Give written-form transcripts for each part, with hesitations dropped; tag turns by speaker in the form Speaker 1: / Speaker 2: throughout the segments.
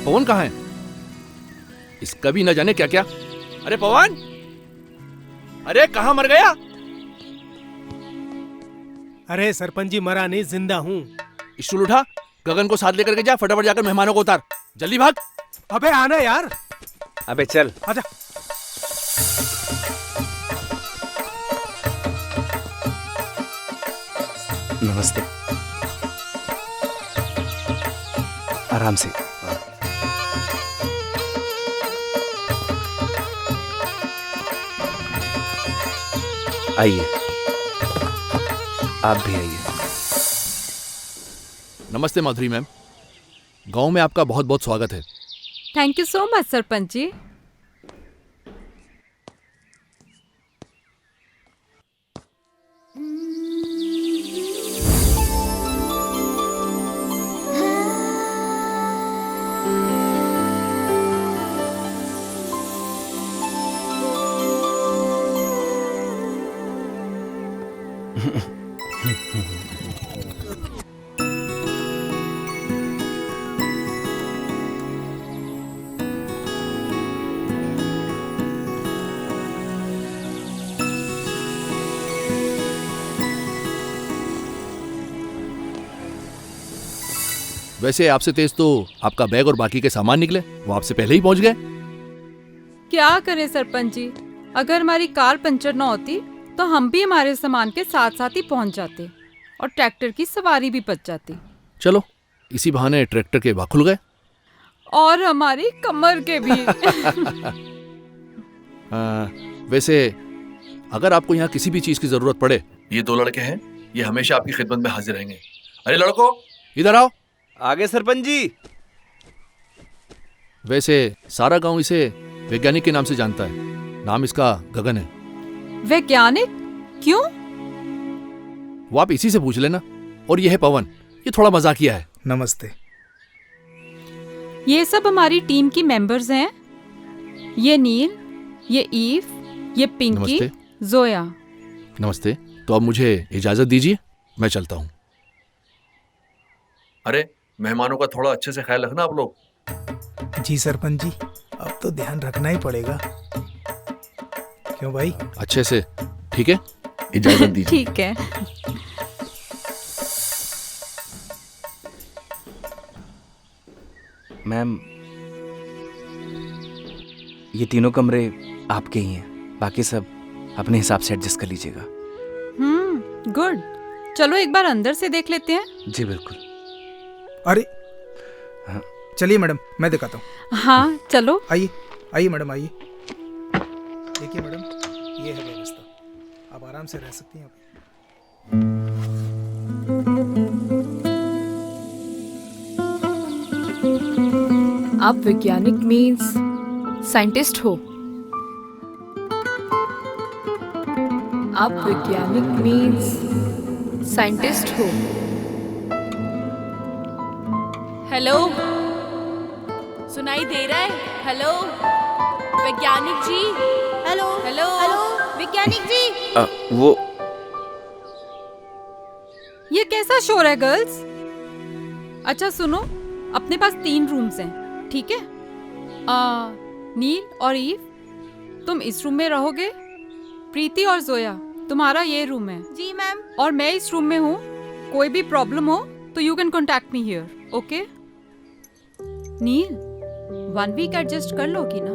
Speaker 1: पवन कहाँ है? इसका भी न जाने क्या क्या। अरे पवन, अरे कहाँ मर गया?
Speaker 2: अरे सरपंच जी मरा नहीं, जिंदा हूँ।
Speaker 1: स्टूल उठा, गगन को साथ लेकर के जा, फटाफट जाकर मेहमानों को उतार, जल्दी भाग।
Speaker 2: अबे आना यार।
Speaker 3: अबे चल।
Speaker 2: आजा।
Speaker 3: नमस्ते। आराम से। आइए, आप भी आइए।
Speaker 1: नमस्ते माधुरी मैम, गांव में आपका बहुत बहुत स्वागत है।
Speaker 4: Thank you so much sarpanch ji.
Speaker 1: वैसे आपसे तेज तो आपका बैग और बाकी के सामान निकले, वो आपसे पहले ही पहुंच गए।
Speaker 4: क्या करें सरपंच जी, अगर हमारी कार पंचर न होती तो हम भी हमारे सामान के साथ साथ ही पहुंच जाते और ट्रैक्टर की सवारी भी बच जाती।
Speaker 1: चलो, इसी बहाने ट्रैक्टर के भाग खुल गए
Speaker 4: और हमारी कमर के भी।
Speaker 1: वैसे अगर आपको यहाँ किसी भी चीज की जरूरत पड़े, ये दो लड़के हैं, ये हमेशा आपकी खिदमत में हाजिर रहेंगे। अरे लड़को, इधर आओ।
Speaker 3: आगे सरपंच जी।
Speaker 1: वैसे सारा गांव इसे वैज्ञानिक के नाम से जानता है, नाम इसका गगन है।
Speaker 4: वैज्ञानिक? क्यों?
Speaker 1: वो आप इसी से पूछ लेना। और ये है पवन, ये थोड़ा मजाकिया है।
Speaker 2: नमस्ते।
Speaker 4: ये सब हमारी टीम की मेंबर्स हैं। ये नील, ये ईव, ये पिंकी,
Speaker 1: नमस्ते।
Speaker 4: जोया।
Speaker 1: नमस्ते। तो अब मुझे इजाजत दीजिए, मैं चलता हूँ। अरे मेहमानों का थोड़ा अच्छे से ख्याल रखना आप लोग।
Speaker 2: जी सरपंच जी, अब तो ध्यान रखना ही पड़ेगा। क्यों भाई?
Speaker 1: अच्छे से, ठीक है? इजाजत दीजिए।
Speaker 4: ठीक है।
Speaker 3: मैम, ये तीनों कमरे आपके ही हैं, बाकी सब अपने हिसाब से एडजस्ट कर लीजिएगा।
Speaker 4: गुड। चलो एक बार अंदर से देख लेते हैं।
Speaker 3: जी बिल्कुल।
Speaker 2: अरे
Speaker 3: हाँ।
Speaker 2: चलिए मैडम, मैं दिखाता हूँ।
Speaker 4: हाँ चलो।
Speaker 2: आइए आइए मैडम, आइए। देखिए मैडम, ये है व्यवस्था, आप आराम से रह सकती हैं।
Speaker 5: आप वैज्ञानिक मीन्स साइंटिस्ट हो? आप वैज्ञानिक मीन्स साइंटिस्ट हो? हेलो, सुनाई दे रहा है? हेलो वैज्ञानिक जी। हेलो हेलो हेलो वैज्ञानिक जी।
Speaker 3: वो
Speaker 4: ये कैसा शोर है गर्ल्स? अच्छा सुनो, अपने पास 3 रूम्स हैं, ठीक है? नील और ईव, तुम इस रूम में रहोगे। प्रीति और जोया, तुम्हारा ये रूम है।
Speaker 5: जी मैम।
Speaker 4: और मैं इस रूम में हूँ। कोई भी प्रॉब्लम हो तो you can contact me here, okay? Neel, 1 week adjust कर लोगी ना?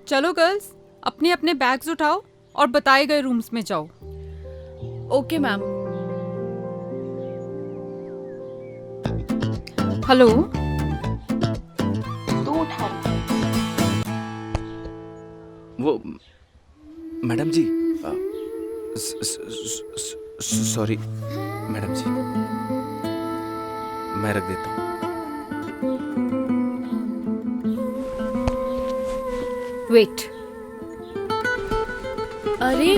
Speaker 4: चलो गर्ल्स, अपने अपने बैग्स उठाओ और बताए गए रूम्स में जाओ।
Speaker 5: Okay ma'am.
Speaker 4: हेलो।
Speaker 3: वो मैडम जी, सॉरी मैडम जी, मैं रख देता हूँ।
Speaker 5: वेट। अरे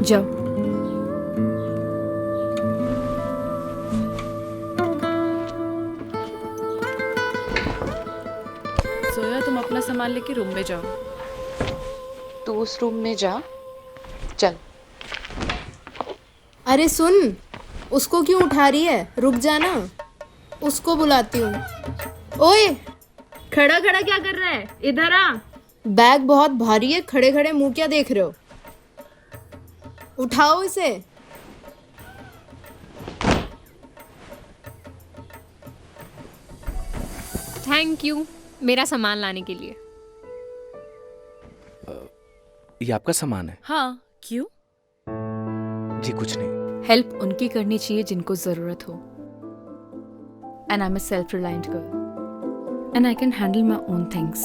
Speaker 5: जाओ। सोया, तुम अपना सामान लेके रूम में जाओ।
Speaker 6: तू उस रूम में जा, चल।
Speaker 7: अरे सुन,
Speaker 5: उसको क्यों उठा रही है? रुक जाना, उसको बुलाती हूँ। ओए,
Speaker 7: खड़ा खड़ा क्या कर रहा है? इधर आ।
Speaker 5: बैग बहुत भारी है, खड़े खड़े मुंह क्या देख रहे हो? उठाओ इसे।
Speaker 7: थैंक यू मेरा सामान लाने के लिए।
Speaker 3: ये आपका सामान है?
Speaker 8: हाँ, क्यों?
Speaker 3: जी कुछ नहीं।
Speaker 8: हेल्प उनकी करनी चाहिए जिनको जरूरत हो। And I am a self reliant girl and I can handle my own things,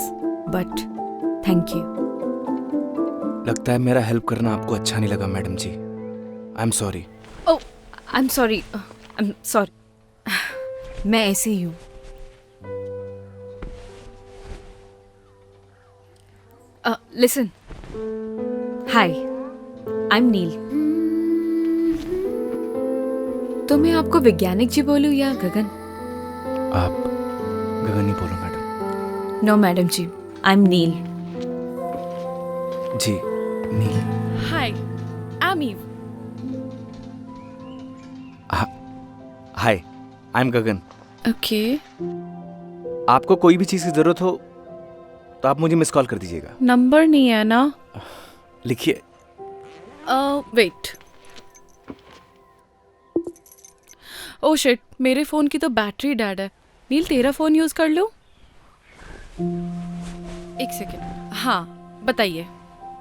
Speaker 8: but thank you.
Speaker 3: लगता है मेरा हेल्प करना आपको अच्छा नहीं लगा madam ji. I am sorry.
Speaker 8: Oh, I am sorry, I am sorry. मैं ऐसे ही हूँ। Listen, hi, I am Neel. तो मैं आपको वैज्ञानिक जी बोलूं या गगन?
Speaker 3: आप गगन ही बोलो madam.
Speaker 8: No madam ji, I am Neel.
Speaker 3: जी Neel.
Speaker 8: Hi, I am Eve.
Speaker 3: Hi, I am Gagan.
Speaker 8: Okay.
Speaker 3: आपको कोई भी चीज़ की ज़रूरत हो तो आप मुझे मिस कॉल कर दीजिएगा।
Speaker 8: नंबर नहीं है ना?
Speaker 3: लिखिए।
Speaker 8: वेट। ओह शिट, मेरे फ़ोन की तो बैटरी डेड है। नील, तेरा फ़ोन यूज़ कर लो। एक सेकेंड। हाँ, बताइए।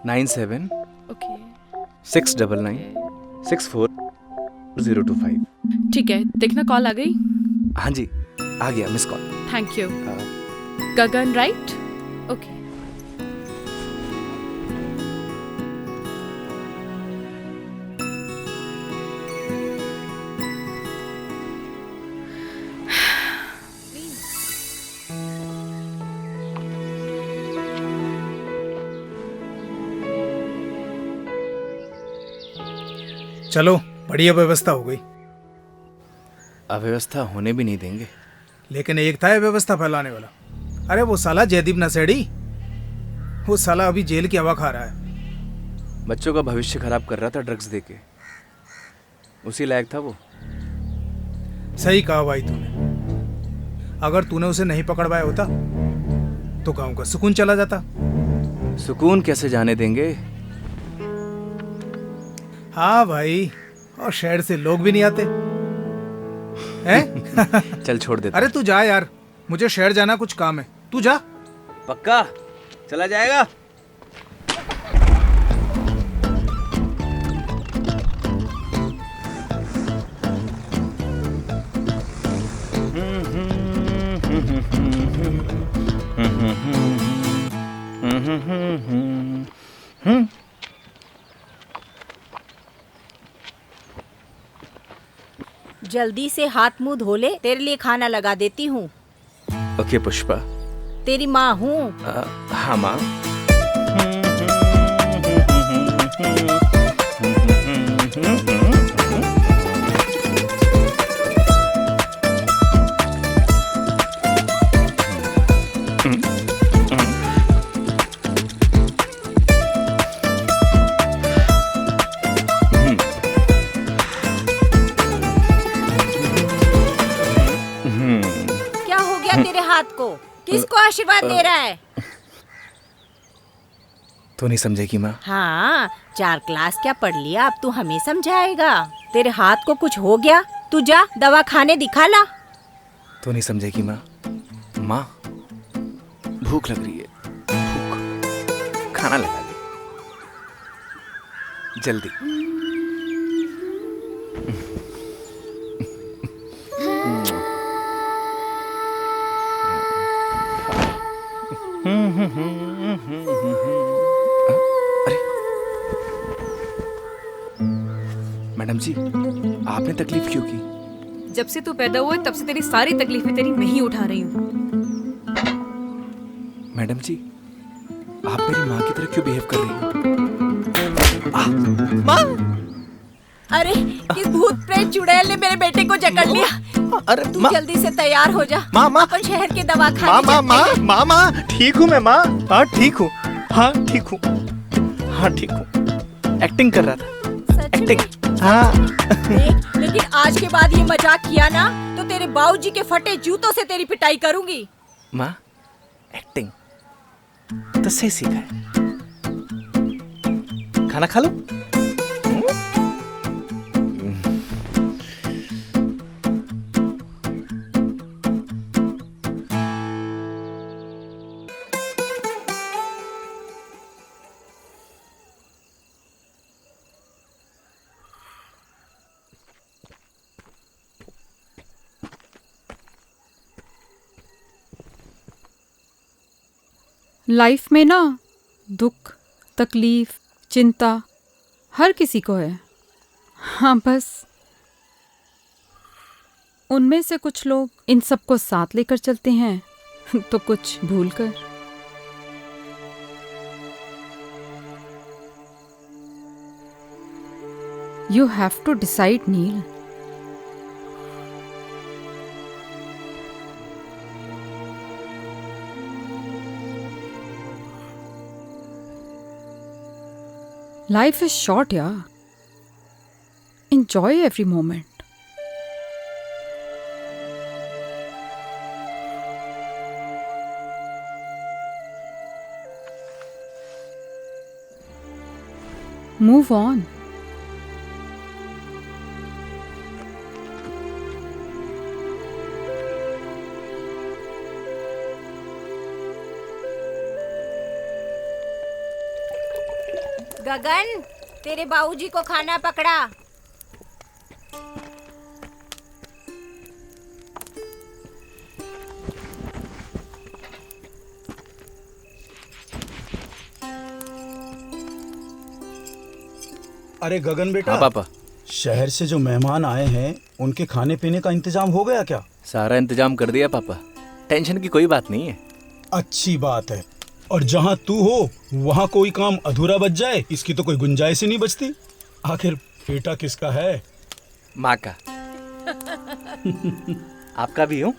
Speaker 3: 97
Speaker 8: ओके,
Speaker 3: 699 64 025।
Speaker 8: ठीक है, देखना कॉल आ गई।
Speaker 3: हाँ जी, आ गया miss call.
Speaker 8: Thank you. Gagan right? Okay.
Speaker 2: चलो, बढ़िया व्यवस्था हो गई।
Speaker 3: अव्यवस्था होने भी नहीं देंगे।
Speaker 2: लेकिन एक था ये व्यवस्था फैलाने वाला। अरे वो साला जयदीप नशेड़ी, वो साला अभी जेल की हवा खा रहा है।
Speaker 3: बच्चों का भविष्य खराब कर रहा था ड्रग्स देके। उसी लायक था वो।
Speaker 2: सही कहा भाई तूने। अगर तूने उसे नहीं पकड़वाया होता तो गांव का सुकून चला जाता।
Speaker 3: सुकून कैसे जाने देंगे?
Speaker 2: हाँ भाई, और शहर से लोग भी नहीं आते हैं?
Speaker 3: चल छोड़ देता।
Speaker 2: अरे तू जा यार, मुझे शहर जाना, कुछ काम है। तू जा।
Speaker 3: पक्का चला जाएगा?
Speaker 9: जल्दी से हाथ मुंह धो ले, तेरे लिए खाना लगा देती हूँ।
Speaker 3: ओके पुष्पा।
Speaker 9: तेरी माँ हूँ।
Speaker 3: हाँ माँ।
Speaker 9: क्या हो गया तेरे हाथ को? किसको आशीर्वाद दे रहा है?
Speaker 3: तो नहीं समझेगी माँ?
Speaker 9: हाँ, 4 क्लास क्या पढ़ लिया, अब तू हमें समझाएगा? तेरे हाथ को कुछ हो गया, तू जा दवा खाने दिखा ला।
Speaker 3: तो नहीं समझेगी माँ? माँ, भूख लग रही है। भूख, खाना लगा दे जल्दी। अरे मैडम जी, आपने तकलीफ क्यों की?
Speaker 8: जब से तू पैदा हुआ तब से तेरी सारी तकलीफें तेरी मैं ही उठा रही हूँ।
Speaker 3: मैडम जी, आप मेरी माँ की तरह क्यों बिहेव कर रही हो?
Speaker 9: माँ! अरे किस भूत प्रेत चुड़ैल ने मेरे बेटे को जकड़ लिया।
Speaker 3: अरे
Speaker 9: तू जल्दी से तैयार हो जा।
Speaker 3: माँ,
Speaker 9: अपन शहर के दवाखाने
Speaker 3: माँ, ठीक हूँ मैं माँ। हाँ ठीक हूँ। हाँ ठीक हूँ। हाँ ठीक हूँ। एक्टिंग कर रहा था।
Speaker 9: सच में?
Speaker 3: हाँ।
Speaker 9: लेकिन लेकिन आज के बाद ये मजाक किया ना तो तेरे बाबूजी के फटे जूतों से तेरी पिटाई करूंगी।
Speaker 3: माँ एक्टिंग तो सही सीखा है। खाना खा लो।
Speaker 4: लाइफ में ना दुख, तकलीफ, चिंता हर किसी को है। हाँ, बस उनमें से कुछ लोग इन सबको साथ लेकर चलते हैं तो कुछ भूल कर। You have to decide Neel. Life is short, yeah. Enjoy every moment. Move on.
Speaker 9: Gagan, तेरे बाबूजी को खाना पकड़ा।
Speaker 10: अरे गगन बेटा।
Speaker 3: हाँ पापा।
Speaker 10: शहर से जो मेहमान आए हैं उनके खाने पीने का इंतजाम हो गया क्या?
Speaker 3: सारा इंतजाम कर दिया पापा, टेंशन की कोई बात नहीं है।
Speaker 10: अच्छी बात है। और जहाँ तू हो वहाँ कोई काम अधूरा बच जाए इसकी तो कोई गुंजाइश ही नहीं बचती। आखिर बेटा किसका है?
Speaker 3: माँ का। आपका भी हूँ।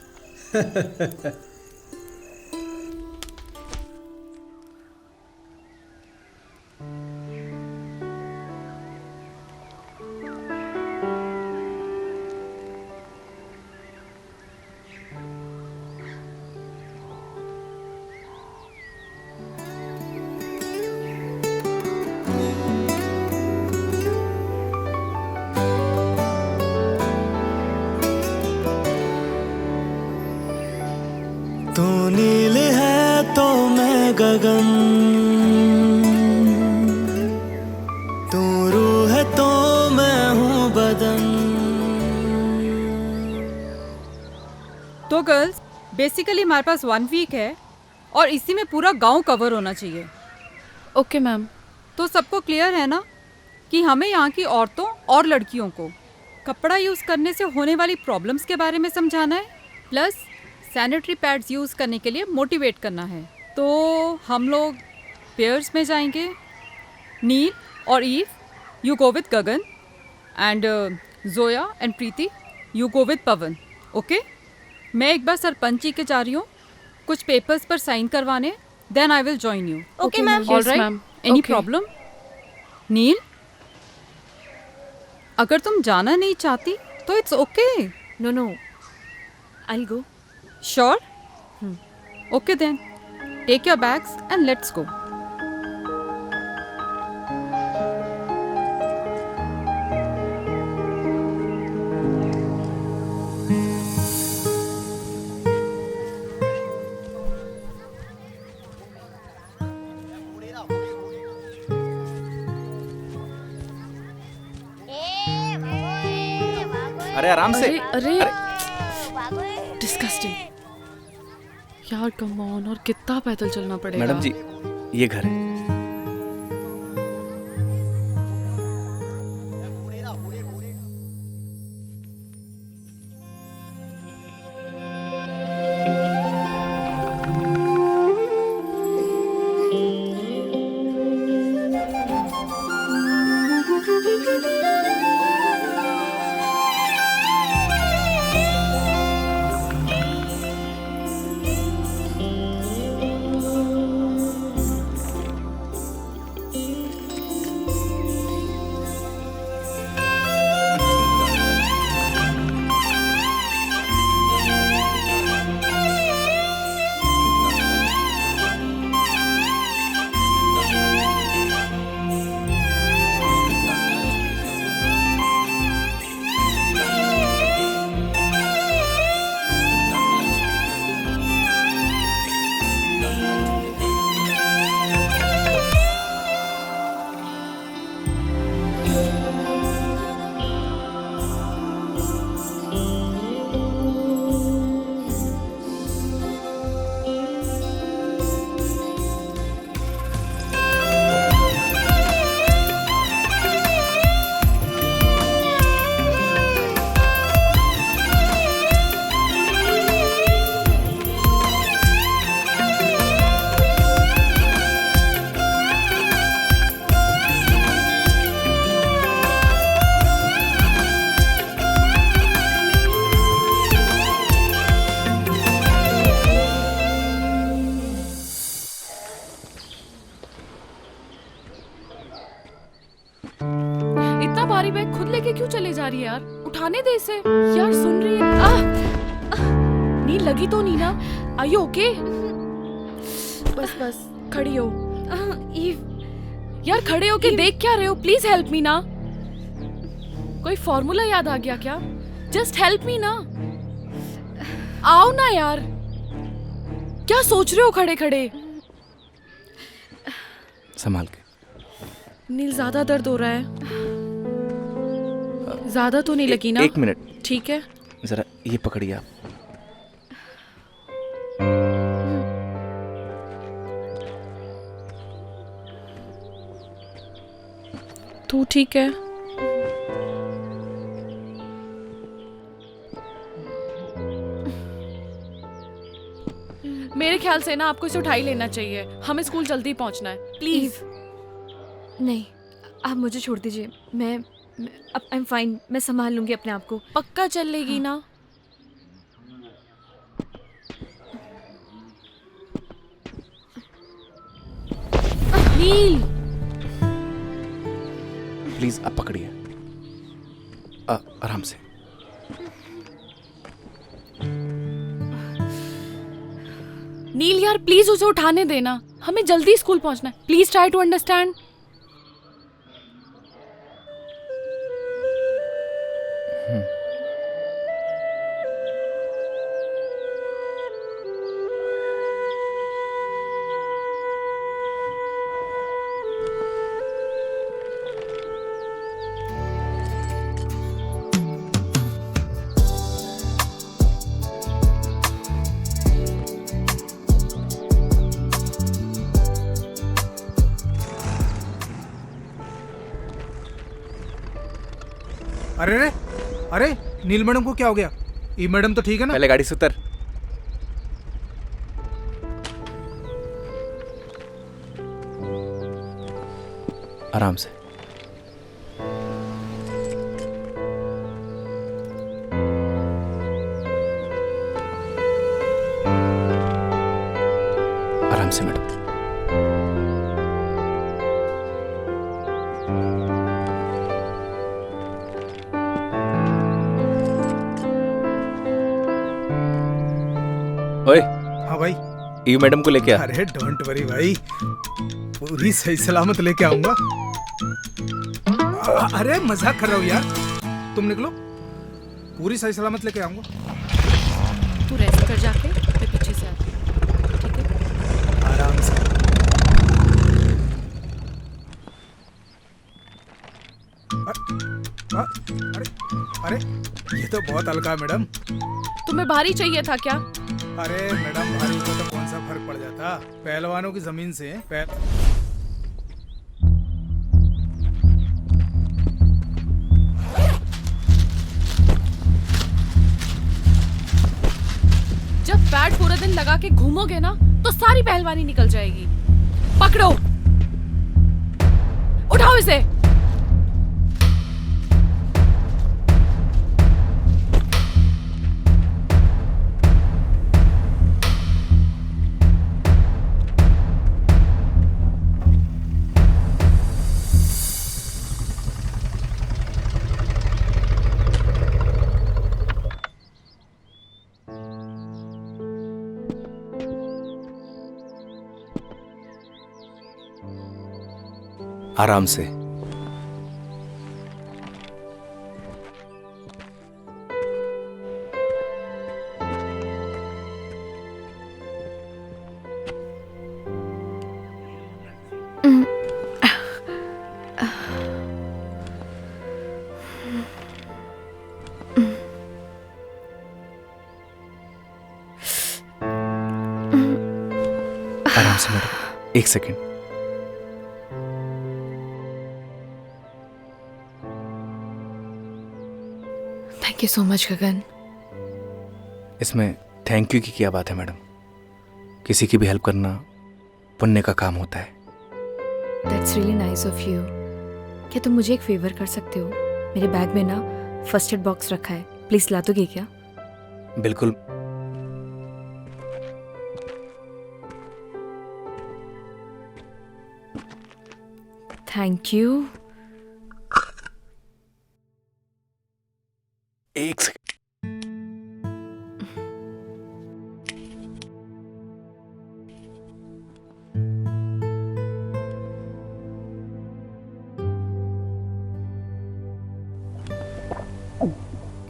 Speaker 11: तू नील है तो मैं गगन, तू रूह है तो मैं हूँ बदन।
Speaker 4: तो गर्ल्स, बेसिकली हमारे पास 1 वीक है और इसी में पूरा गांव कवर होना चाहिए।
Speaker 8: Okay ma'am.
Speaker 4: तो सबको क्लियर है ना कि हमें यहाँ की औरतों और लड़कियों को कपड़ा यूज़ करने से होने वाली प्रॉब्लम्स के बारे में समझाना है, प्लस सैनिटरी पैड्स यूज़ करने के लिए मोटिवेट करना है। तो हम लोग पेयर्स में जाएंगे। नील और Eve, you go with Gagan, and Zoya and Preeti, you go with Pawan. Okay, मैं एक बार सरपंच जी के जा रही हूँ कुछ पेपर्स पर साइन करवाने, then I will join you.
Speaker 5: Okay ma'am.
Speaker 4: Alright, any problem? Neel, अगर तुम जाना नहीं चाहती तो it's okay.
Speaker 8: No no, I go.
Speaker 4: Sure? Okay then. Take your bags and let's go.
Speaker 3: अरे आराम से।
Speaker 8: अरे डिस्गस्टिंग यार, कम ऑन। और कितना पैदल चलना पड़ेगा?
Speaker 3: मैडम जी, ये घर है।
Speaker 12: इतना भारी बैग खुद लेके क्यों चले जा रही है यार? उठाने दे इसे यार। सुन रही है? नींद लगी तो नहीं ना? Are you okay? बस बस खड़ी हो। यार खड़े होके देख क्या रहे हो? प्लीज हेल्प मी ना। कोई फॉर्मूला याद आ गया क्या? जस्ट हेल्प मी ना। आओ ना यार। क्या सोच रहे हो खड़े खड़े?
Speaker 3: संभाल के।
Speaker 12: नील ज्यादा दर्द हो रहा है? ज्यादा तो नहीं लगी ना?
Speaker 3: एक मिनट।
Speaker 12: ठीक है
Speaker 3: जरा ये पकड़िए आप।
Speaker 12: तू ठीक है? मेरे ख्याल से ना आपको इसे उठा ही लेना चाहिए। हमें स्कूल जल्दी पहुंचना है। प्लीज।
Speaker 8: नहीं, आप मुझे छोड़ दीजिए। मैं आई एम फाइन। मैं संभाल लूंगी अपने आप को।
Speaker 12: पक्का चल लेगी ना? नील
Speaker 3: प्लीज आप पकड़िए आराम से।
Speaker 12: नील यार प्लीज उसे उठाने देना। हमें जल्दी स्कूल पहुंचना है। Please try to understand.
Speaker 2: अरे रे, अरे नील मैडम को क्या हो गया? ई मैडम तो ठीक है ना?
Speaker 3: पहले गाड़ी से उतर। आराम से। आराम से मैडम। ओए।
Speaker 2: हाँ भाई।
Speaker 3: ई मैडम को लेके आ।
Speaker 2: अरे डोंट वरी भाई, पूरी सही सलामत लेके आऊंगा। अरे मजाक कर रहा हूँ यार। तुम निकलो, पूरी सही सलामत लेके आऊंगा।
Speaker 12: तू रेस्ट कर जाके, मैं पीछे से आती हूँ। ठीक है?
Speaker 2: आराम से। अरे अरे ये तो बहुत हल्का है मैडम।
Speaker 12: तुम्हें भारी चाहिए था क्या?
Speaker 2: अरे मैडम भारी को तो कौन सा फर्क पड़ जाता? पहलवानों की जमीन से
Speaker 12: जब पैड पूरा दिन लगा के घूमोगे ना तो सारी पहलवानी निकल जाएगी। पकड़ो, उठाओ इसे।
Speaker 3: आराम से। एक second.
Speaker 8: Thank you so much Gagan.
Speaker 3: इसमें थैंक यू की क्या बात है मैडम? किसी की भी हेल्प करना पुण्य का काम होता है।
Speaker 8: That's really nice of you. क्या तुम मुझे एक फेवर कर सकते हो? मेरे बैग में ना फर्स्ट एड बॉक्स रखा है, प्लीज ला दोगे क्या?
Speaker 3: बिल्कुल।
Speaker 8: Thank you.
Speaker 3: एक सेकेंड।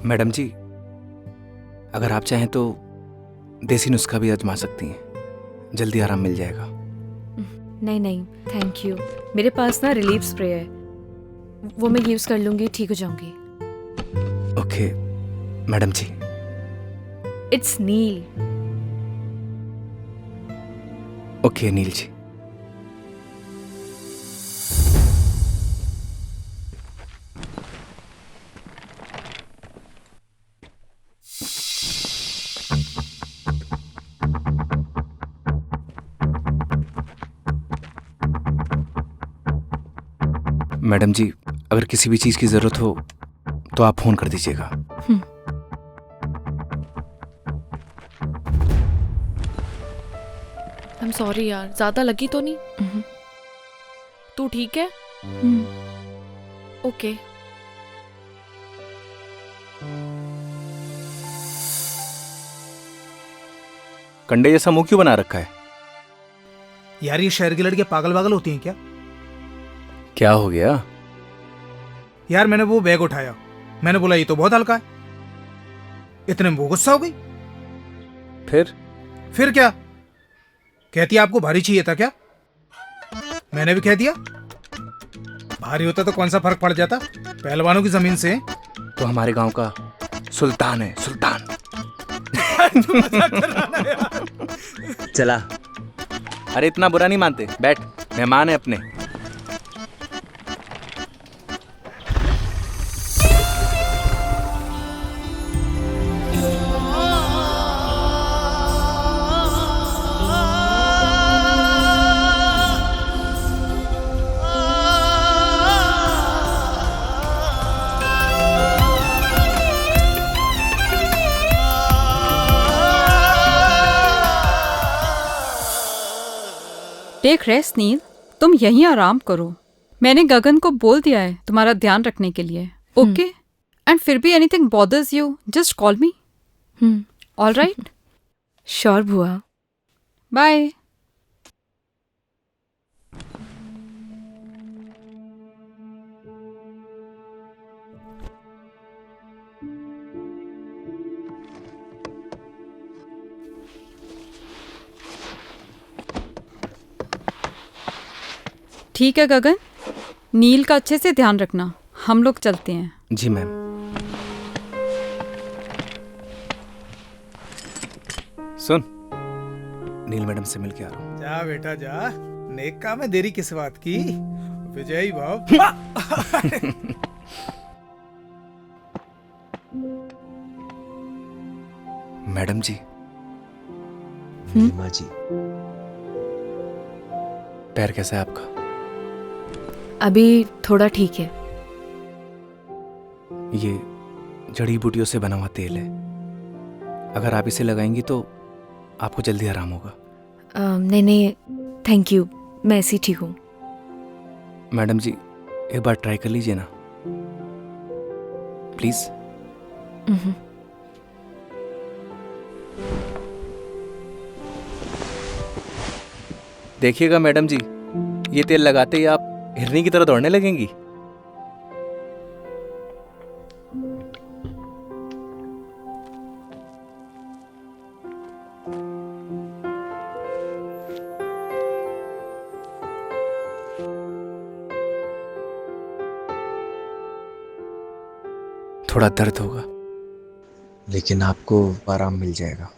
Speaker 3: मैडम जी, अगर आप चाहें तो देसी नुस्खा भी आजमा सकती हैं, जल्दी आराम मिल जाएगा।
Speaker 8: नहीं नहीं थैंक यू, मेरे पास ना रिलीफ स्प्रे है, वो मैं यूज कर लूंगी, ठीक हो जाऊंगी।
Speaker 3: Okay madam ji.
Speaker 8: It's Neel.
Speaker 3: Okay Neel ji. Madam ji, अगर किसी भी चीज की जरूरत हो तो आप फोन कर दीजिएगा।
Speaker 12: I'm sorry यार, ज्यादा लगी तो नहीं? तू ठीक है? ओके।
Speaker 3: कंडे जैसा मुंह क्यों बना रखा है?
Speaker 2: यार ये शहर की लड़कियां पागल वागल होती हैं क्या?
Speaker 3: क्या हो गया?
Speaker 2: यार मैंने वो बैग उठाया, मैंने बोला ये तो बहुत हल्का है, इतने में वो गुस्सा हो गई। फिर क्या कहती है, आपको भारी चाहिए था क्या? मैंने भी कह दिया भारी होता तो कौन सा फर्क पड़ जाता, पहलवानों की जमीन से।
Speaker 3: तो हमारे गांव का सुल्तान है, सुल्तान। चला। अरे इतना बुरा नहीं मानते, बैठ, मेहमान है अपने।
Speaker 4: टेक रेस्ट नील, तुम यहीं आराम करो। मैंने गगन को बोल दिया है तुम्हारा ध्यान रखने के लिए, ओके? एंड फिर भी anything bothers you, just call me. All right?
Speaker 8: Sure बुआ।
Speaker 4: बाय। ठीक है गगन, नील का अच्छे से ध्यान रखना, हम लोग चलते हैं।
Speaker 3: जी मैम। सुन, नील मैडम से मिल के आ रहा हूँ।
Speaker 2: जा बेटा जा, नेक काम है, देरी किस बात की? विजयी भाव।
Speaker 3: मैडम जी।
Speaker 13: माँ जी।
Speaker 3: पैर कैसा है आपका?
Speaker 8: अभी थोड़ा ठीक है।
Speaker 3: ये जड़ी बूटियों से बना हुआ तेल है, अगर आप इसे लगाएंगी तो आपको जल्दी आराम होगा।
Speaker 8: नहीं नहीं थैंक यू, मैं ऐसी ठीक हूँ।
Speaker 3: मैडम जी एक बार ट्राई कर लीजिए ना प्लीज। देखिएगा मैडम जी, ये तेल लगाते ही आप हिरनी की तरह दौड़ने लगेंगी। थोड़ा दर्द होगा,
Speaker 13: लेकिन आपको आराम मिल जाएगा।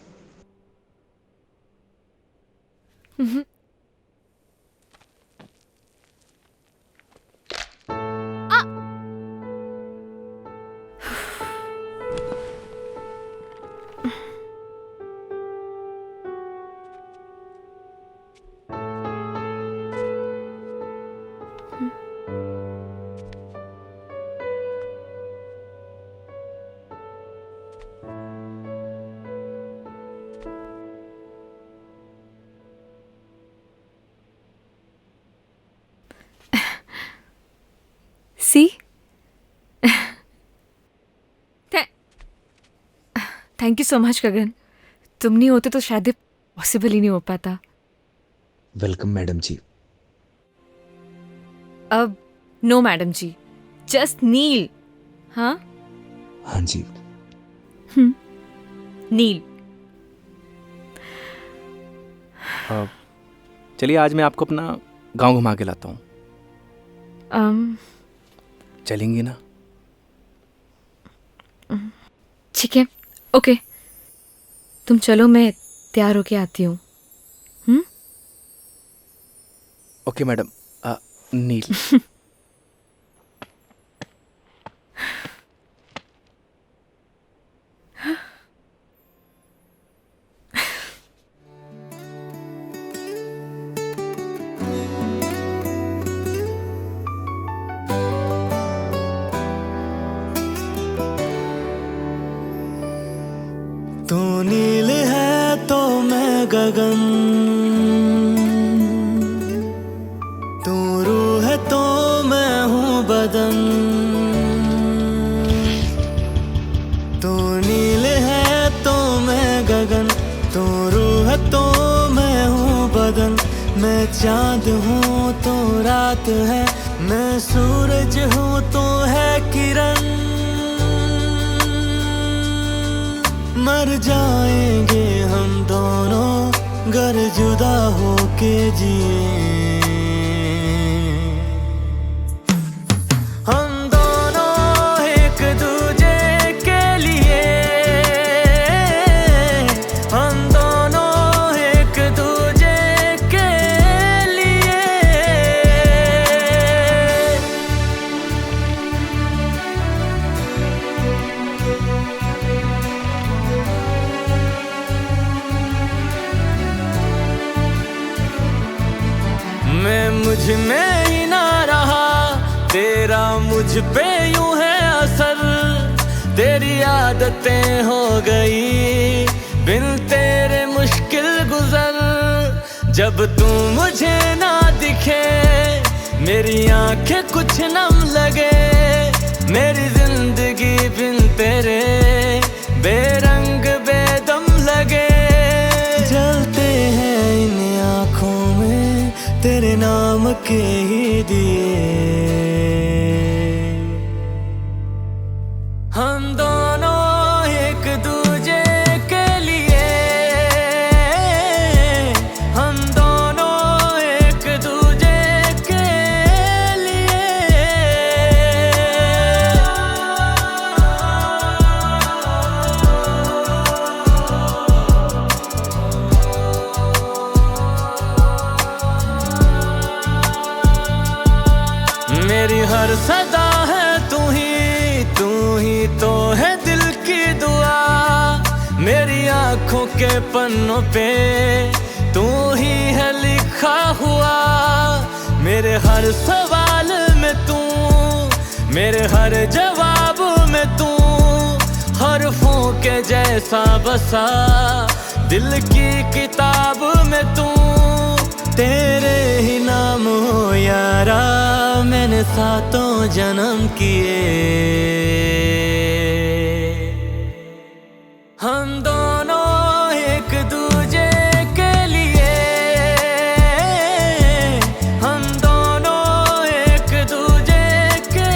Speaker 8: सी थैंक यू सो मच गगन, तुम नहीं होते तो शायद पॉसिबल ही नहीं हो पाता।
Speaker 13: वेलकम मैडम जी।
Speaker 8: अब नो मैडम जी, जस्ट नील। हाँ
Speaker 13: हाँ जी।
Speaker 8: नील।
Speaker 3: चलिए आज मैं आपको अपना गांव घुमा के लाता हूँ। चलेंगी ना?
Speaker 8: ठीक है, ओके, तुम चलो, मैं तैयार होके आती हूँ।
Speaker 3: Okay madam. नील।
Speaker 11: तू नील है तो मैं गगन, तू रूह है तो मैं हूँ बदन। तू नील है तो मैं गगन, तू रूह है तो मैं हूँ बदन। मैं चांद हूँ तो रात है, मैं सूरज हूँ तो है किरण। मर जाएंगे हम दोनों गर जुदा होके जिए। हम दोनों एक दूजे के लिए, हम दोनों एक दूजे के लिए। मैं मुझ में ही ना रहा, तेरा मुझ पे यूं है असर। तेरी आदतें हो गई बिन तेरे मुश्किल गुजर। जब तू मुझे ना दिखे मेरी आंखें कुछ नम लगे। मेरी जिंदगी बिन तेरे बेरंग बेदम लगे। जलते हैं इन आँखों में तेरे नाम के ही दिए। हम दोनों एक दूजे के लिए, हम दोनों एक दूजे के लिए। मेरी हर सदा है तू ही तो है दिल की दुआ। मेरी आंखों के पन्नों पे तू ही है लिखा हुआ। मेरे हर सवाल में तू, मेरे हर जवाब में तू। हरफों के जैसा बसा दिल की किताब में तू। तेरे ही नाम हो यारा मैंने सातों जन्म किए। हम दोनों एक दूजे के लिए, हम दोनों एक दूजे के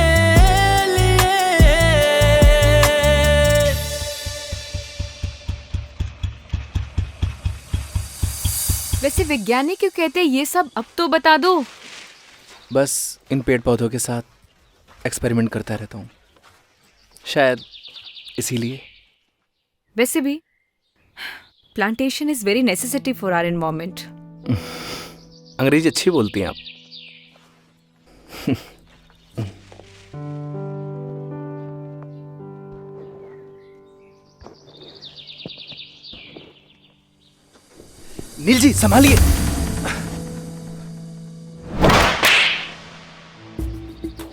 Speaker 11: लिए।
Speaker 8: वैसे वैज्ञानिक क्यों कहते हैं ये सब, अब तो बता दो।
Speaker 3: बस इन पेड़ पौधों के साथ एक्सपेरिमेंट करता रहता हूँ, शायद इसीलिए।
Speaker 8: वैसे भी plantation is very necessity for our environment.
Speaker 3: अंग्रेजी अच्छी बोलती हैं आप। नील जी संभालिए।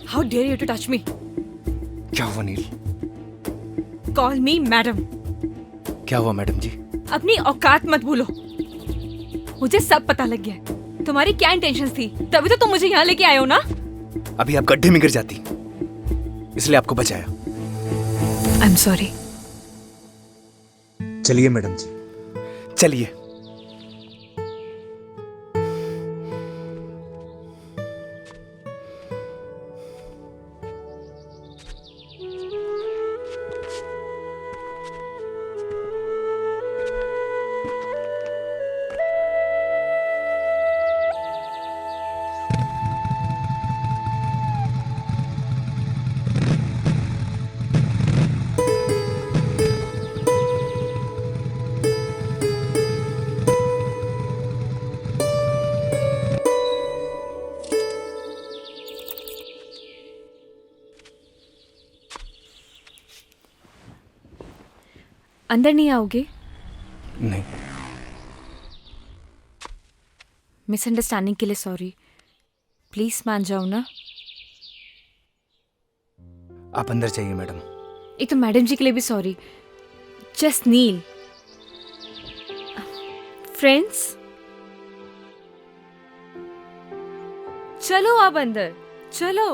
Speaker 8: How dare you to touch me.
Speaker 3: क्या हुआ नील?
Speaker 8: Call me madam.
Speaker 3: क्या हुआ मैडम जी?
Speaker 8: अपनी औकात मत भूलो। मुझे सब पता लग गया है तुम्हारी क्या इंटेंशंस थी, तभी तो तुम मुझे यहाँ लेके आए हो ना।
Speaker 3: अभी आप गड्ढे में गिर जाती इसलिए आपको बचाया।
Speaker 8: आई एम सॉरी।
Speaker 13: चलिए मैडम जी।
Speaker 3: चलिए।
Speaker 8: अंदर नहीं आओगे?
Speaker 3: नहीं।
Speaker 8: मिसअंडरस्टैंडिंग के लिए सॉरी। प्लीज मान जाओ ना।
Speaker 3: आप अंदर जाइए मैडम।
Speaker 8: एक तो मैडम जी के लिए भी सॉरी। जस्ट नील। फ्रेंड्स, चलो आप अंदर चलो।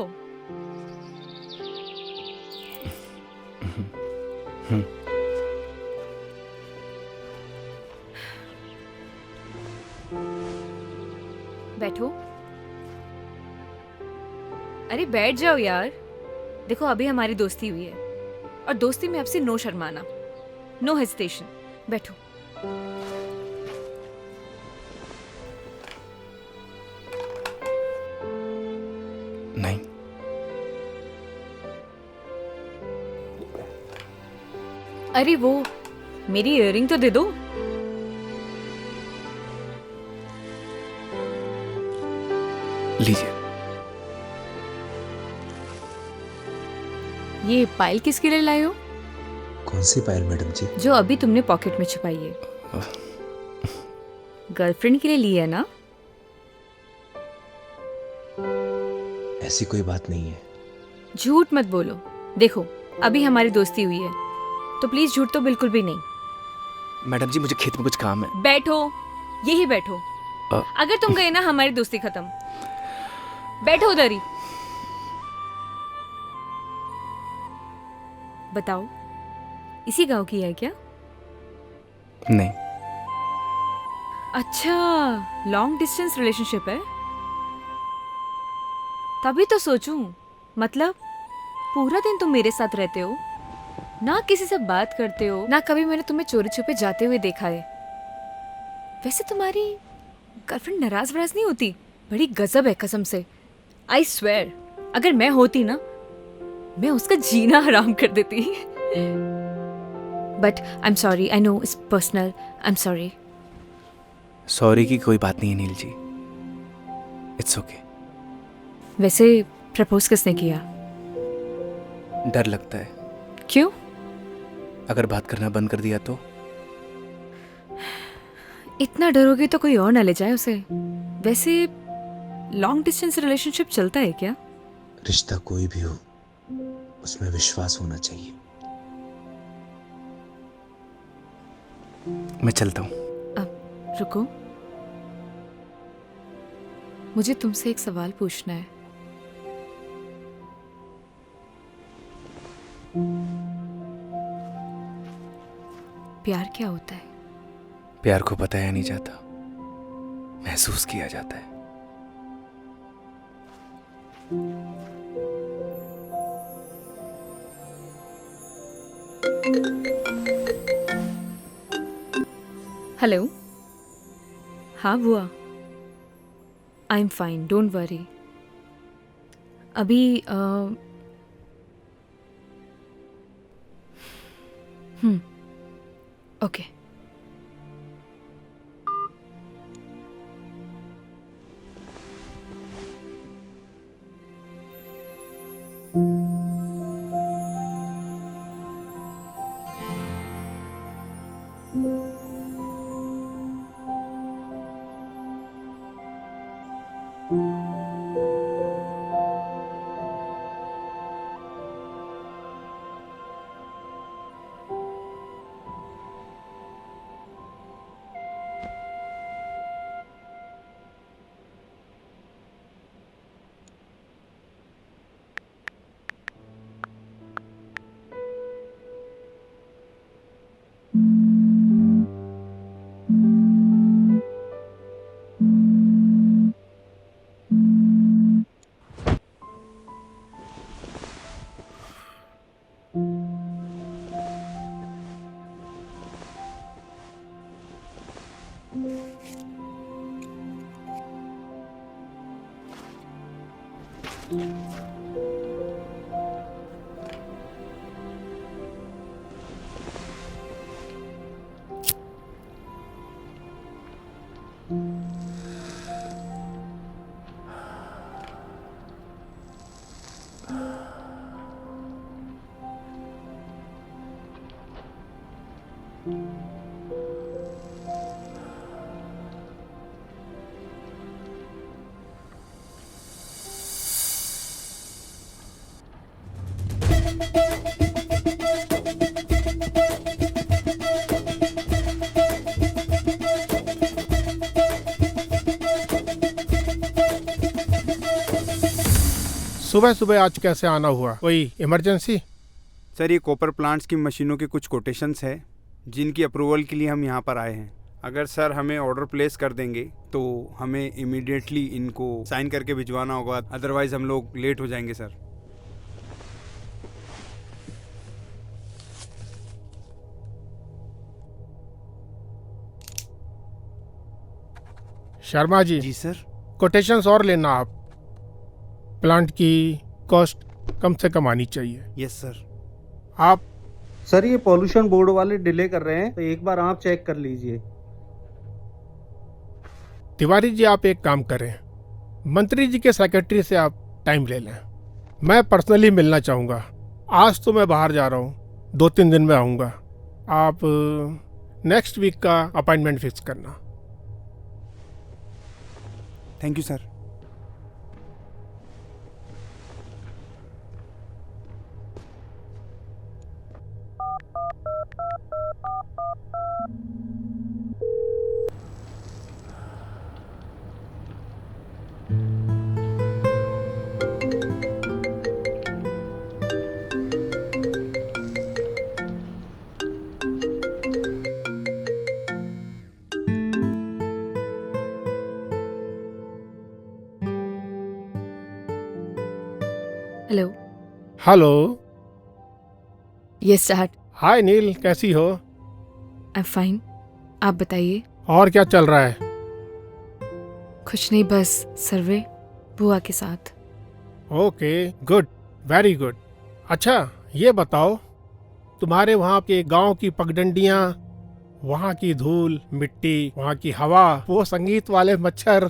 Speaker 8: बैठो। अरे बैठ जाओ यार। देखो अभी हमारी दोस्ती हुई है और दोस्ती में आपसे नो शर्माना, नो हेजिटेशन। बैठो।
Speaker 3: नहीं।
Speaker 8: अरे वो मेरी इयररिंग तो दे दो।
Speaker 3: लीजिए।
Speaker 8: ये पायल किसके लिए लाए हो?
Speaker 13: कौन सी पायल मैडम जी?
Speaker 8: जो अभी तुमने पॉकेट में छुपाई है। गर्लफ्रेंड के लिए ली है ना?
Speaker 13: ऐसी कोई बात नहीं है।
Speaker 8: झूठ मत बोलो। देखो अभी हमारी दोस्ती हुई है तो प्लीज झूठ तो बिल्कुल भी नहीं।
Speaker 3: मैडम जी मुझे खेत में कुछ काम है।
Speaker 8: बैठो, यही बैठो। अगर तुम गए ना हमारी दोस्ती खत्म। बैठो उधर ही। बताओ इसी गांव की है क्या?
Speaker 3: नहीं।
Speaker 8: अच्छा, लॉन्ग डिस्टेंस रिलेशनशिप है। तभी तो सोचूं, मतलब पूरा दिन तुम मेरे साथ रहते हो, ना किसी से बात करते हो, ना कभी मैंने तुम्हें चोरी छुपे जाते हुए देखा है। वैसे तुम्हारी गर्लफ्रेंड नाराज वराज नहीं होती? बड़ी गजब है कसम से। आई स्वेयर, अगर मैं होती ना, मैं उसका जीना हराम कर देती। But I am sorry, I know it's personal, I am sorry.
Speaker 3: Sorry की कोई बात नहीं है नील जी, इट्स ओके।
Speaker 8: वैसे प्रपोज किसने किया?
Speaker 3: डर लगता है।
Speaker 8: क्यों?
Speaker 3: अगर बात करना बंद कर दिया तो?
Speaker 8: इतना डरोगे तो कोई और ना ले जाए उसे। वैसे लॉन्ग डिस्टेंस रिलेशनशिप चलता है क्या?
Speaker 13: रिश्ता कोई भी हो, उसमें विश्वास होना चाहिए।
Speaker 3: मैं चलता हूँ।
Speaker 8: अब रुको, मुझे तुमसे एक सवाल पूछना है। प्यार क्या होता है?
Speaker 3: प्यार को बताया नहीं जाता, महसूस किया जाता है।
Speaker 8: हेलो। हाँ बुआ, I am fine, don't worry. अभी ओके।
Speaker 14: सुबह सुबह आज कैसे आना हुआ? कोई इमरजेंसी?
Speaker 15: सर ये कॉपर प्लांट्स की मशीनों के कुछ कोटेशंस है जिनकी अप्रूवल के लिए हम यहाँ पर आए हैं। अगर सर हमें ऑर्डर प्लेस कर देंगे तो हमें इमीडिएटली इनको साइन करके भिजवाना होगा, अदरवाइज हम लोग लेट हो जाएंगे सर।
Speaker 14: शर्मा जी।
Speaker 15: जी सर।
Speaker 14: कोटेशंस और लेना आप। प्लांट की कॉस्ट कम से कम आनी चाहिए।
Speaker 15: Yes sir.
Speaker 14: आप
Speaker 16: सर ये पॉल्यूशन बोर्ड वाले डिले कर रहे हैं, तो एक बार आप चेक कर लीजिए।
Speaker 14: तिवारी जी आप एक काम करें, मंत्री जी के सेक्रेटरी से आप टाइम ले लें। मैं पर्सनली मिलना चाहूँगा। आज तो मैं बाहर जा रहा हूँ, 2-3 दिन में आऊँगा। आप नेक्स्ट वीक का अपॉइंटमेंट फिक्स करना।
Speaker 15: Thank you sir.
Speaker 8: Hello.
Speaker 14: Hello.
Speaker 8: Yes dad.
Speaker 14: Hi Neel, कैसी हो?
Speaker 8: आई एम फाइन, आप बताइए।
Speaker 14: और क्या चल रहा है?
Speaker 8: कुछ नहीं, बस सर्वे बुआ के साथ।
Speaker 14: Okay, good, very good. अच्छा ये बताओ, तुम्हारे वहाँ के गांव की पगडंडियाँ, वहाँ की धूल मिट्टी, वहाँ की हवा, वो संगीत वाले मच्छर,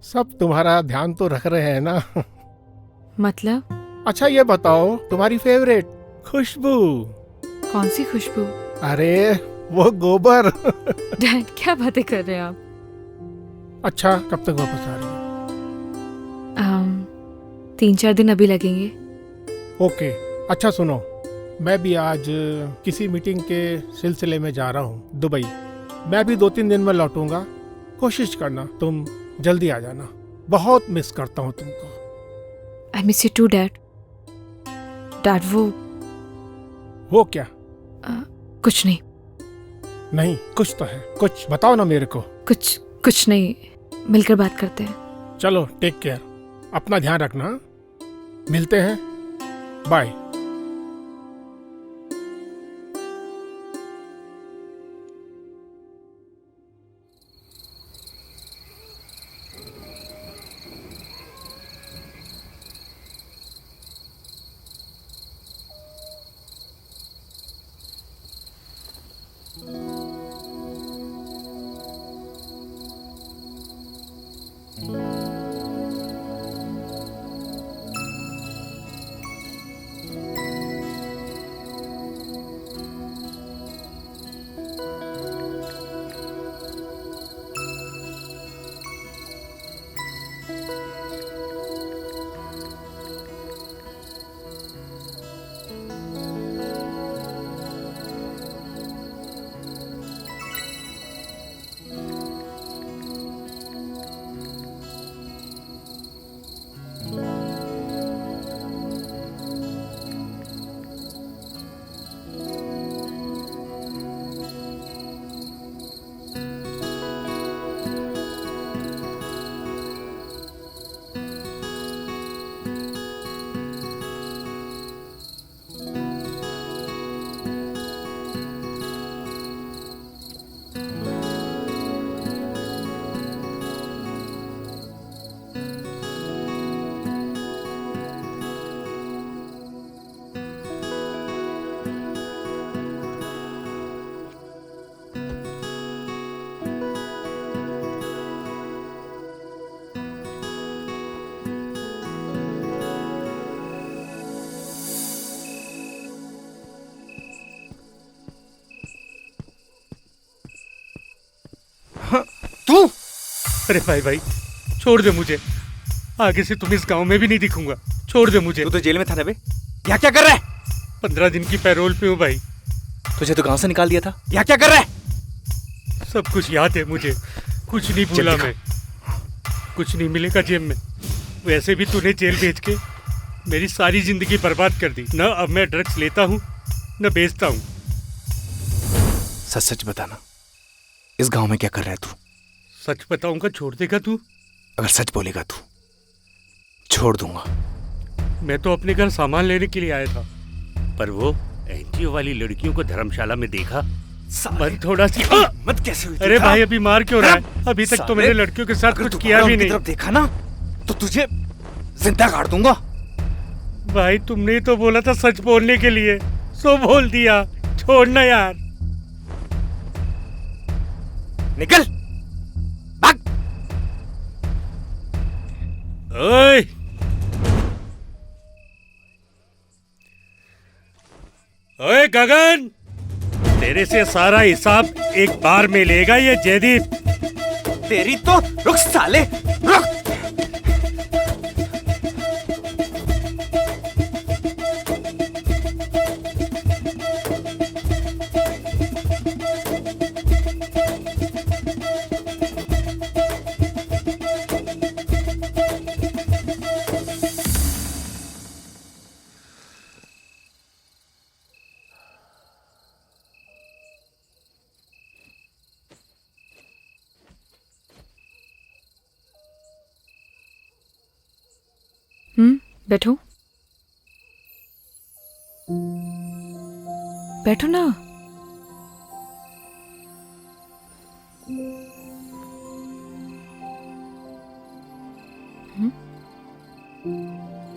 Speaker 14: सब तुम्हारा ध्यान तो रख रहे हैं ना?
Speaker 8: मतलब?
Speaker 14: अच्छा ये बताओ, तुम्हारी फेवरेट खुशबू?
Speaker 8: कौन सी खुशबू?
Speaker 14: अरे वो गोबर।
Speaker 8: डैड क्या बातें कर रहे हैं आप?
Speaker 14: अच्छा कब तक वापस आ रही हो?
Speaker 8: 3-4 दिन अभी लगेंगे।
Speaker 14: ओके। अच्छा सुनो, मैं भी आज किसी मीटिंग के सिलसिले में जा रहा हूँ दुबई। मैं भी 2-3 दिन में लौटूंगा। कोशिश करना तुम जल्दी आ जाना, बहुत मिस करता हूँ तुमको।
Speaker 8: I miss you too dad. Dad
Speaker 14: वो क्या?
Speaker 8: कुछ नहीं।
Speaker 14: नहीं कुछ तो है, कुछ बताओ ना मेरे को।
Speaker 8: कुछ नहीं, मिलकर बात करते हैं।
Speaker 14: चलो टेक केयर, अपना ध्यान रखना। मिलते हैं, बाय। अरे भाई छोड़ दे मुझे, आगे से तुम इस गांव में भी नहीं दिखूंगा। छोड़ दे मुझे।
Speaker 3: तू तो जेल में था ना बे, यहाँ क्या कर रहा है?
Speaker 14: 15 दिन की पैरोल पे हूँ भाई।
Speaker 3: तुझे तो गांव से निकाल दिया था, यहाँ क्या कर रहा है?
Speaker 14: सब कुछ याद है मुझे, कुछ नहीं भूला मैं। कुछ नहीं मिलेगा जेब में। वैसे भी तूने जेल भेज के मेरी सारी जिंदगी बर्बाद कर दी। न अब मैं ड्रग्स लेता हूँ न बेचता हूँ।
Speaker 3: सच सच बताना, इस गांव में क्या कर रहा है तू?
Speaker 14: सच बताऊंगा, छोड़ देगा तू?
Speaker 3: अगर सच बोलेगा तू, छोड़ दूंगा।
Speaker 14: मैं तो अपने घर सामान लेने के लिए आया था, पर वो एनजीओ वाली लड़कियों को धर्मशाला में देखा। मन थोड़ा सी
Speaker 3: मत कैसे हुई?
Speaker 14: अरे भाई अभी मार क्यों रहा है? अभी तक तो मैंने लड़कियों के साथ कुछ किया भी नहीं।
Speaker 3: तरफ देखा ना तो तुझे जिंदा काट दूंगा।
Speaker 14: भाई तुमने तो बोला था सच बोलने के लिए, सो बोल दिया। छोड़ना यार।
Speaker 3: निकल भाग।
Speaker 14: ओए ओए गगन, तेरे से सारा हिसाब एक बार में लेगा ये जयदीप।
Speaker 3: तेरी तो रुक साले, रुक।
Speaker 8: बैठो बैठो ना।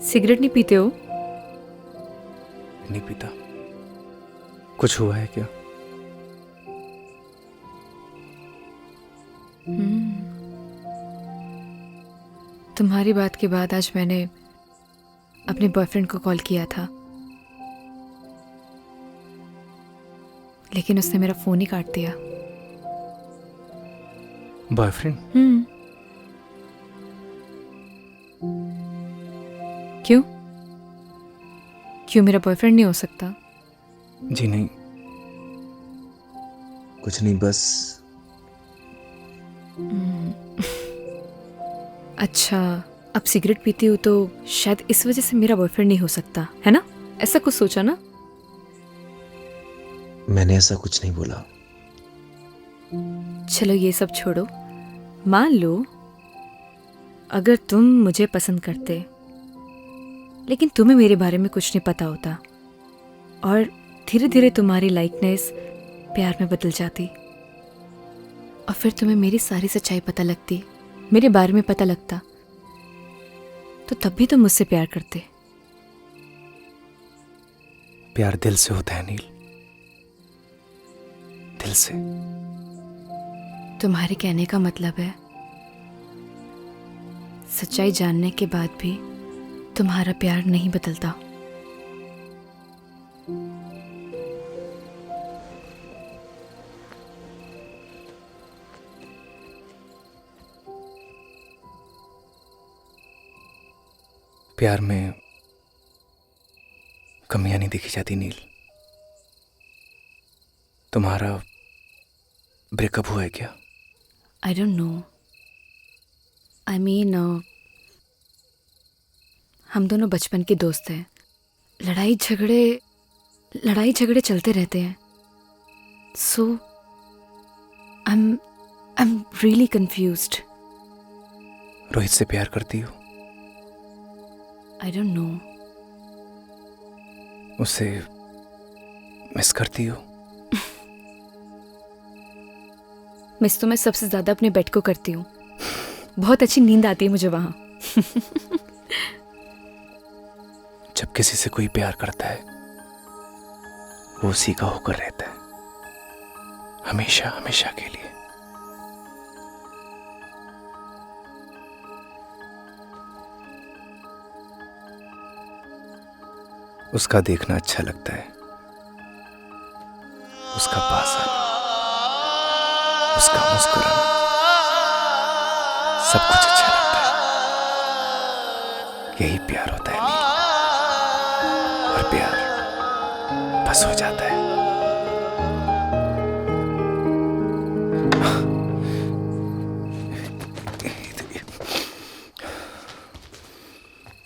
Speaker 8: सिगरेट नहीं पीते हो?
Speaker 3: नहीं पीता। कुछ हुआ है क्या?
Speaker 8: तुम्हारी बात के बाद आज मैंने अपने बॉयफ्रेंड को कॉल किया था, लेकिन उसने मेरा फोन ही काट दिया।
Speaker 3: बॉयफ्रेंड?
Speaker 8: क्यों? क्यों मेरा बॉयफ्रेंड नहीं हो सकता?
Speaker 3: जी नहीं, कुछ नहीं, बस।
Speaker 8: अच्छा, अब सिगरेट पीती हूँ तो शायद इस वजह से मेरा बॉयफ्रेंड नहीं हो सकता, है ना? ऐसा कुछ सोचा ना?
Speaker 13: मैंने ऐसा कुछ नहीं बोला।
Speaker 8: चलो ये सब छोड़ो। मान लो अगर तुम मुझे पसंद करते, लेकिन तुम्हें मेरे बारे में कुछ नहीं पता होता, और धीरे धीरे तुम्हारी लाइकनेस प्यार में बदल जाती, और फिर तुम्हें मेरी सारी सच्चाई पता लगती, मेरे बारे में पता लगता, तो तब भी तुम मुझसे प्यार करते।
Speaker 3: प्यार दिल से होता है नील, दिल से।
Speaker 8: तुम्हारे कहने का मतलब है सच्चाई जानने के बाद भी तुम्हारा प्यार नहीं बदलता।
Speaker 3: प्यार में कमियां नहीं देखी जाती नील। तुम्हारा ब्रेकअप हुआ है क्या?
Speaker 8: आई डोंट नो। आई मीन हम दोनों बचपन के दोस्त हैं। लड़ाई झगड़े चलते रहते हैं। So I am really confused.
Speaker 3: Rohit से प्यार करती हो?
Speaker 8: I don't know.
Speaker 3: उसे मिस करती हो?
Speaker 8: मिस तो मैं सबसे ज्यादा अपने बेड को करती हूँ। बहुत अच्छी नींद आती है मुझे वहां।
Speaker 3: जब किसी से कोई प्यार करता है वो उसी का होकर रहता है, हमेशा हमेशा के लिए। उसका देखना अच्छा लगता है, उसका पास आना, उसका मुस्कुराना। सब कुछ अच्छा लगता है। यही प्यार होता है नील। और प्यार बस हो जाता है।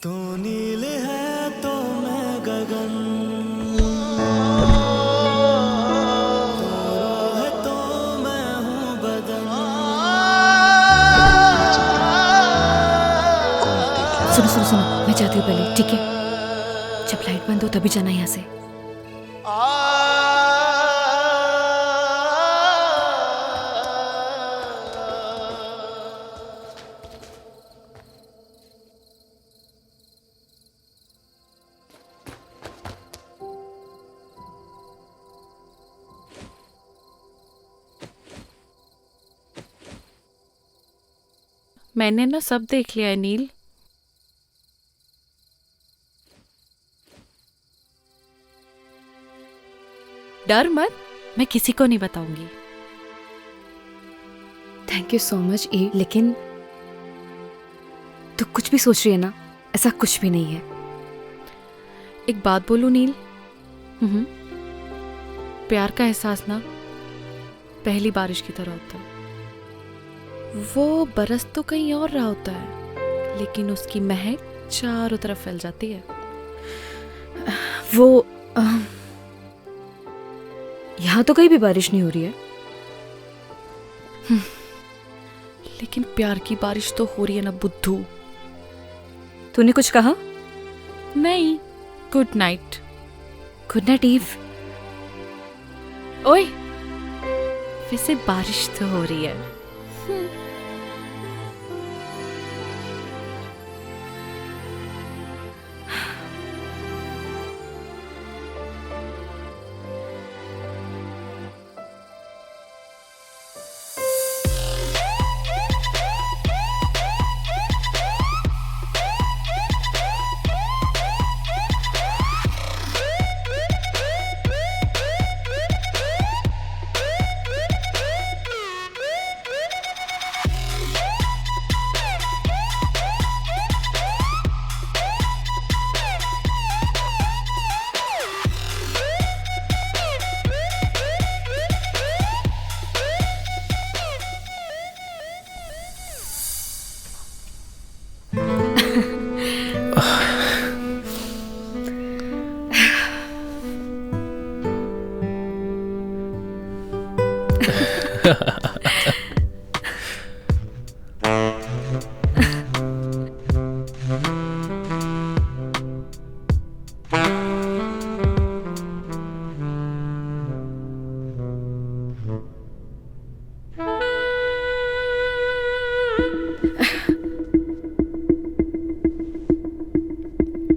Speaker 11: तू नील है तो मैं गगन, तू रूह है तो मैं हूँ बदन।
Speaker 8: सुनो सुनो सुनो, मैं जाती हूँ पहले, ठीक है? जब लाइट बंद हो तभी जाना यहाँ से।
Speaker 12: मैंने ना सब देख लिया है नील। डर मत, मैं किसी को नहीं बताऊंगी।
Speaker 8: थैंक यू सो मच ई, लेकिन तू कुछ भी सोच रही है ना, ऐसा कुछ भी नहीं है।
Speaker 12: एक बात बोलूं नील, प्यार का एहसास ना पहली बारिश की तरह होता है। वो बरस तो कहीं और रहा होता है, लेकिन उसकी महक चारों तरफ फैल जाती है।
Speaker 8: वो यहाँ तो कहीं भी बारिश नहीं हो रही है।
Speaker 12: लेकिन प्यार की बारिश तो हो रही है ना बुद्धू।
Speaker 8: तूने कुछ कहा?
Speaker 12: नहीं, good night.
Speaker 8: Good night Eve.
Speaker 12: ओए, वैसे बारिश तो हो रही है।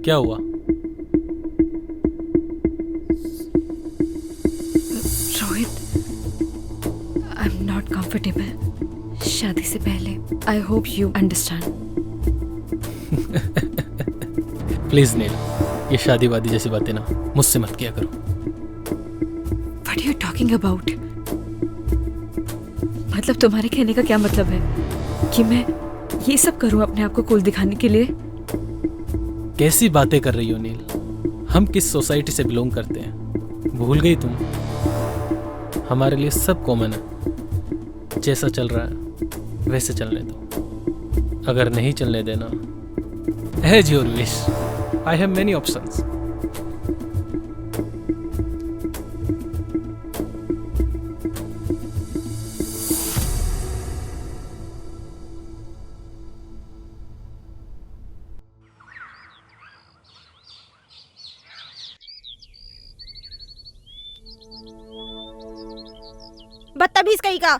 Speaker 17: क्या हुआ?
Speaker 8: Rohit, I am not comfortable शादी से पहले। I hope you understand.
Speaker 17: Please Neel, ये शादी वादी जैसी बातें ना मुझसे मत किया करो।
Speaker 8: What are you talking about? मतलब तुम्हारे कहने का क्या मतलब है कि मैं ये सब करूं अपने आप को कूल दिखाने के लिए?
Speaker 17: कैसी बातें कर रही हो नील? हम किस सोसाइटी से बिलोंग करते हैं भूल गई तुम? हमारे लिए सब कॉमन है। जैसा चल रहा है वैसे चलने दो। अगर नहीं चलने देना, as your wish, I have many options.
Speaker 9: बदतमीज कहीं का।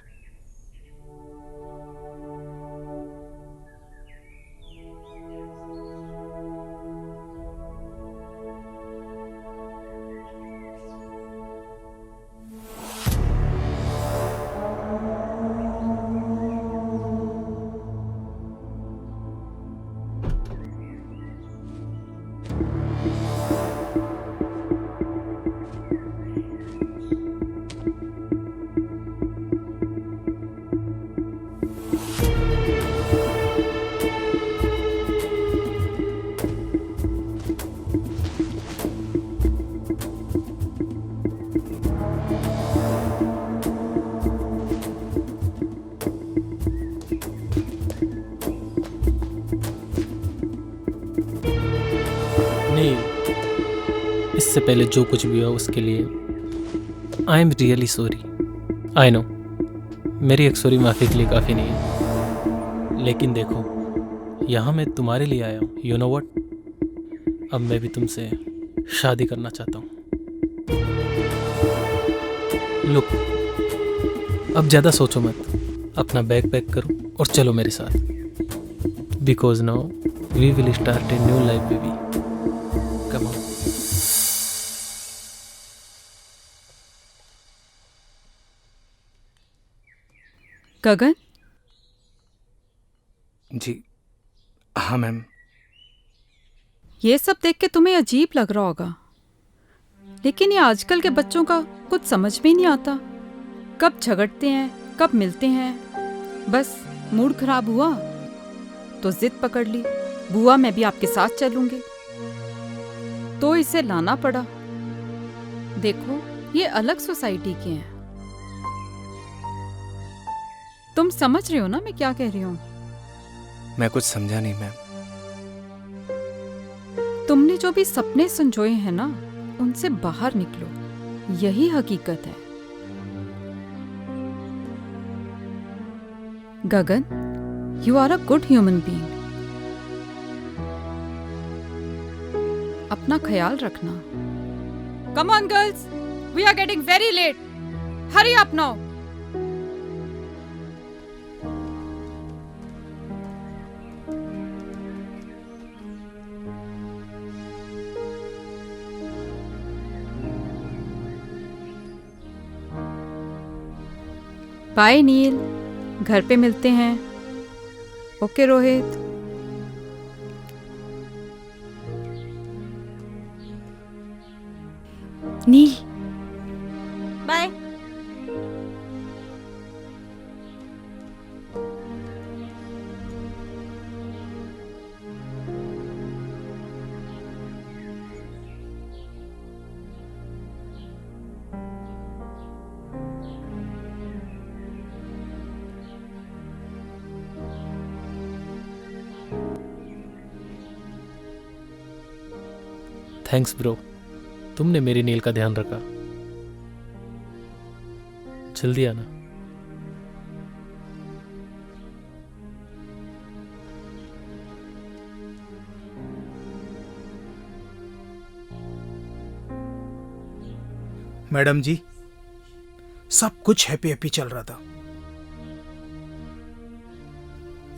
Speaker 17: इससे पहले जो कुछ भी हुआ उसके लिए आई am really sorry. I know मेरी एक सॉरी माफ़ी के लिए काफ़ी नहीं है, लेकिन देखो यहाँ मैं तुम्हारे लिए आया हूँ। यू नो व्हाट, अब मैं भी तुमसे शादी करना चाहता हूँ। लुक, अब ज़्यादा सोचो मत, अपना बैग पैक करो और चलो मेरे साथ, because now we will start a new life baby. Come on.
Speaker 4: Gagan?
Speaker 3: जी हाँ मैम।
Speaker 4: ये सब देख के तुम्हें अजीब लग रहा होगा, लेकिन ये आजकल के बच्चों का कुछ समझ में नहीं आता। कब झगड़ते हैं, कब मिलते हैं। बस मूड खराब हुआ तो जिद पकड़ ली, बुआ मैं भी आपके साथ चलूंगी, तो इसे लाना पड़ा। देखो ये अलग सोसाइटी के हैं। तुम समझ रहे हो ना मैं क्या कह रही हूँ?
Speaker 3: मैं कुछ समझा नहीं मैम।
Speaker 4: तुमने जो भी सपने संजोए हैं ना, उनसे बाहर निकलो, यही हकीकत है। Gagan, you are a good human being. अपना ख्याल रखना। Come on girls, we are getting very late. Hurry up now. Bye Neel, घर पे मिलते हैं। Okay Rohit.
Speaker 9: Neel bye.
Speaker 17: Thanks bro, तुमने मेरी नील का ध्यान रखा। जल्दी आना।
Speaker 2: मैडम जी, सब कुछ हैप्पी हैप्पी चल रहा था,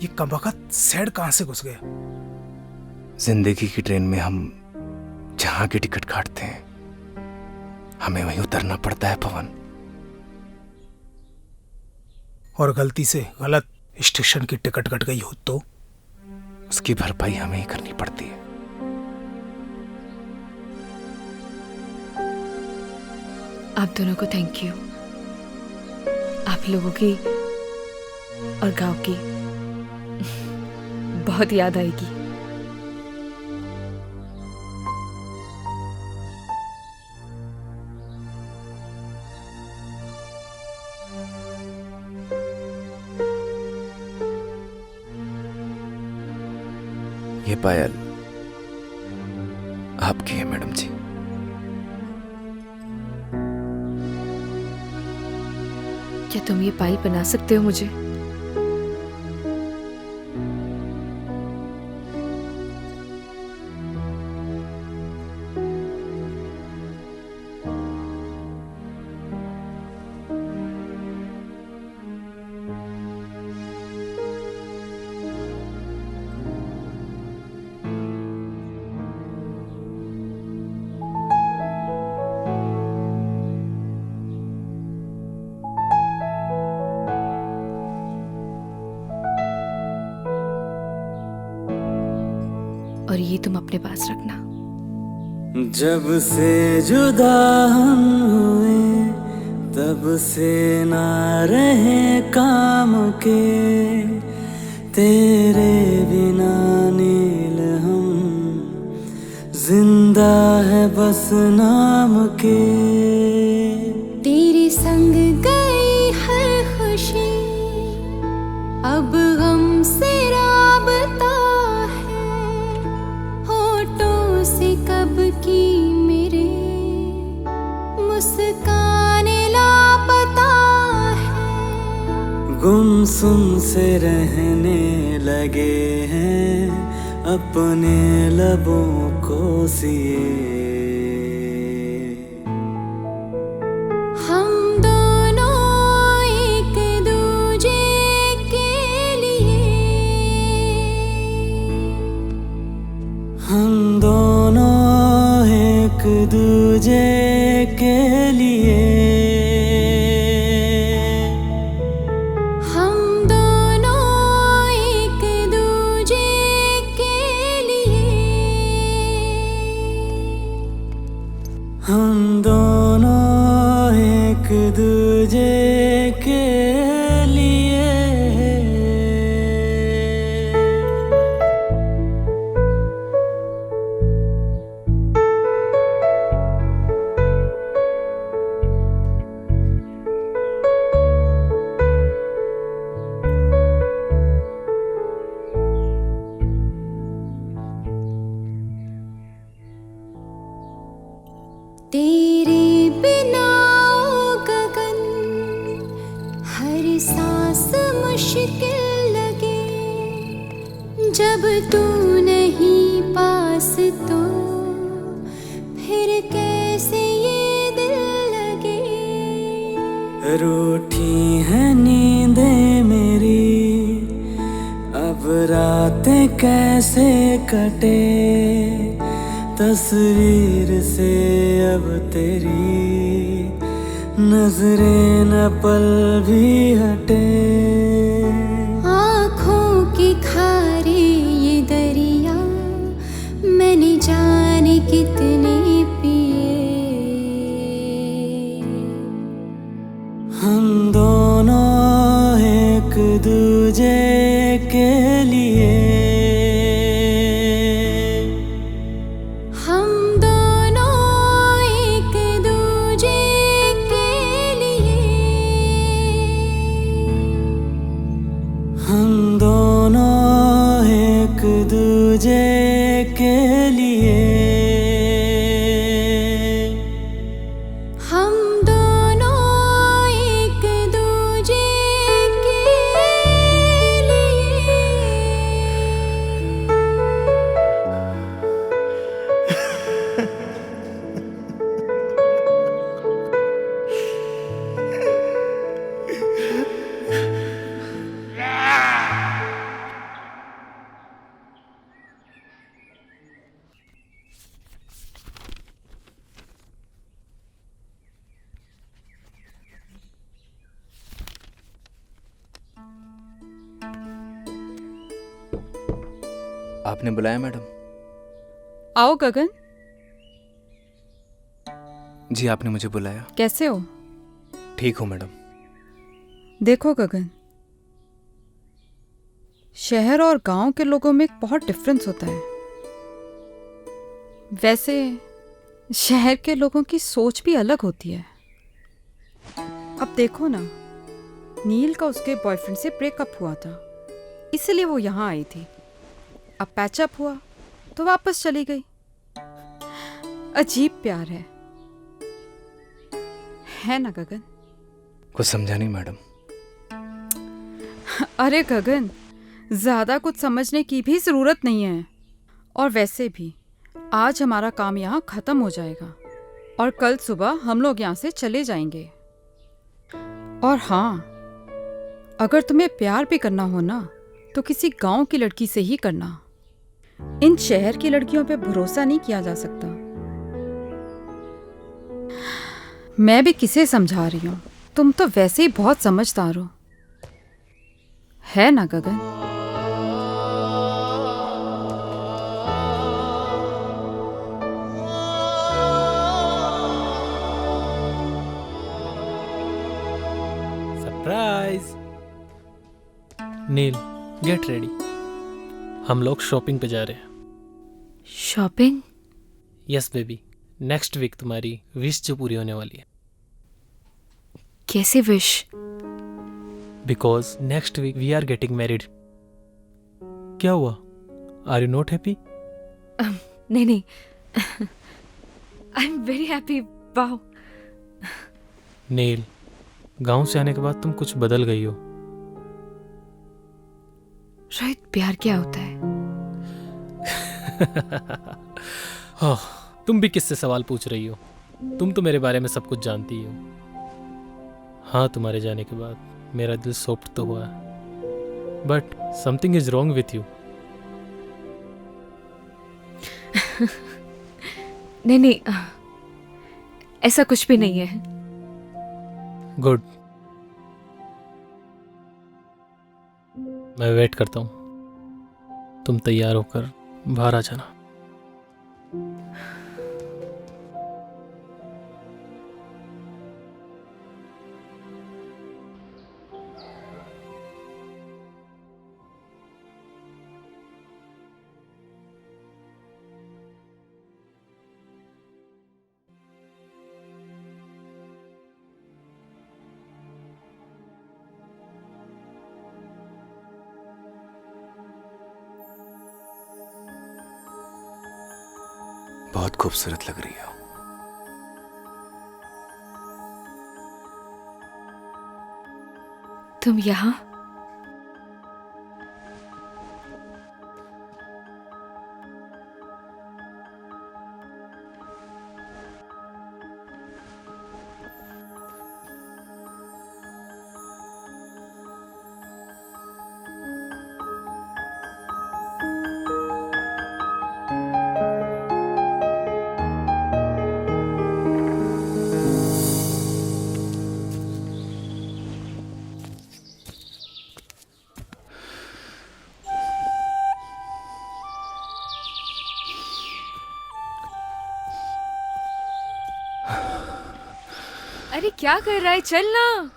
Speaker 2: ये कमबख्त सैड कहां से घुस गया?
Speaker 3: जिंदगी की ट्रेन में हम जहां की टिकट काटते हैं, हमें वहीं उतरना पड़ता है पवन।
Speaker 2: और गलती से गलत स्टेशन की टिकट कट गई हो तो
Speaker 3: उसकी भरपाई हमें ही करनी पड़ती है।
Speaker 8: आप दोनों को थैंक यू। आप लोगों की और गांव की बहुत याद आएगी।
Speaker 3: ये पायल आपकी है मैडम जी।
Speaker 8: क्या तुम ये पायल बना सकते हो मुझे? और ये तुम अपने पास रखना।
Speaker 11: जब से जुदा हम हुए तब से ना रहे काम के, तेरे बिना नील हम जिंदा है बस नाम के।
Speaker 5: तेरे संग गई हर खुशी, अब गम से राबता है, होठों से कब की मेरे
Speaker 11: मासूम से रहने लगे हैं अपने लबों को सिए।
Speaker 18: हम दोनों एक दूजे के लिए,
Speaker 11: हम दोनों एक दूजे के लिए,
Speaker 18: हम दोनों एक दूजे के लिए,
Speaker 11: हम दोनों एक दूजे के लिए।
Speaker 18: तेरे बिना ओ गगन हर सांस मुश्किल लगे, जब तू नहीं पास तो फिर कैसे ये दिल लगे।
Speaker 11: रूठी है नींदें मेरी, अब रातें कैसे कटे, तस्वीर से अब तेरी नजरें न पल भी हटे।
Speaker 18: आँखों के खारे ये दरिया मैंने जाने कितने पिए।
Speaker 11: हम दोनों एक दूजे के लिए,
Speaker 18: हम दोनों एक दूजे के लिए,
Speaker 11: हम दोनों एक दूजे के लिए,
Speaker 18: हम दोनों एक दूजे के लिए।
Speaker 3: आपने बुलाया मैडम?
Speaker 4: आओ गगन।
Speaker 3: जी आपने मुझे बुलाया।
Speaker 4: कैसे हो?
Speaker 3: ठीक हूँ मैडम।
Speaker 4: देखो गगन, शहर और गांव के लोगों में एक बहुत डिफरेंस होता है। वैसे शहर के लोगों की सोच भी अलग होती है। अब देखो ना, नील का उसके बॉयफ्रेंड से ब्रेकअप हुआ था, इसलिए वो यहाँ आई थी। अब पैचअप हुआ तो वापस चली गई। अजीब प्यार है ना गगन?
Speaker 3: कुछ समझा नहीं मैडम।
Speaker 4: अरे गगन, ज्यादा कुछ समझने की भी जरूरत नहीं है। और वैसे भी आज हमारा काम यहाँ खत्म हो जाएगा और कल सुबह हम लोग यहाँ से चले जाएंगे। और हाँ, अगर तुम्हें प्यार भी करना हो ना तो किसी गांव की लड़की से ही करना। इन शहर की लड़कियों पे भरोसा नहीं किया जा सकता। मैं भी किसे समझा रही हूँ, तुम तो वैसे ही बहुत समझदार हो, है ना Gagan?
Speaker 17: Surprise. Neel, get ready, हम लोग शॉपिंग पे जा रहे हैं।
Speaker 8: Shopping?
Speaker 17: Yes baby, next week तुम्हारी विश जो पूरी होने वाली है।
Speaker 8: कैसे wish?
Speaker 17: Because next week we are getting married. क्या हुआ? Are you not happy?
Speaker 8: नहीं नहीं, I am very happy. Wow.
Speaker 17: Neel, गांव से आने के बाद तुम कुछ बदल गई हो।
Speaker 8: रोहित, प्यार क्या होता है?
Speaker 17: ओह, तुम भी किससे सवाल पूछ रही हो? तुम तो मेरे बारे में सब कुछ जानती हो। हाँ, तुम्हारे जाने के बाद मेरा दिल सॉफ्ट तो हुआ, but something is wrong with you.
Speaker 8: नहीं नहीं, ऐसा कुछ भी नहीं है।
Speaker 17: गुड, मैं वेट करता हूँ। तुम तैयार होकर बाहर आ जाना।
Speaker 3: बहुत खूबसूरत लग रही हो।
Speaker 8: तुम यहाँ? अरे क्या कर रहा है? चल ना।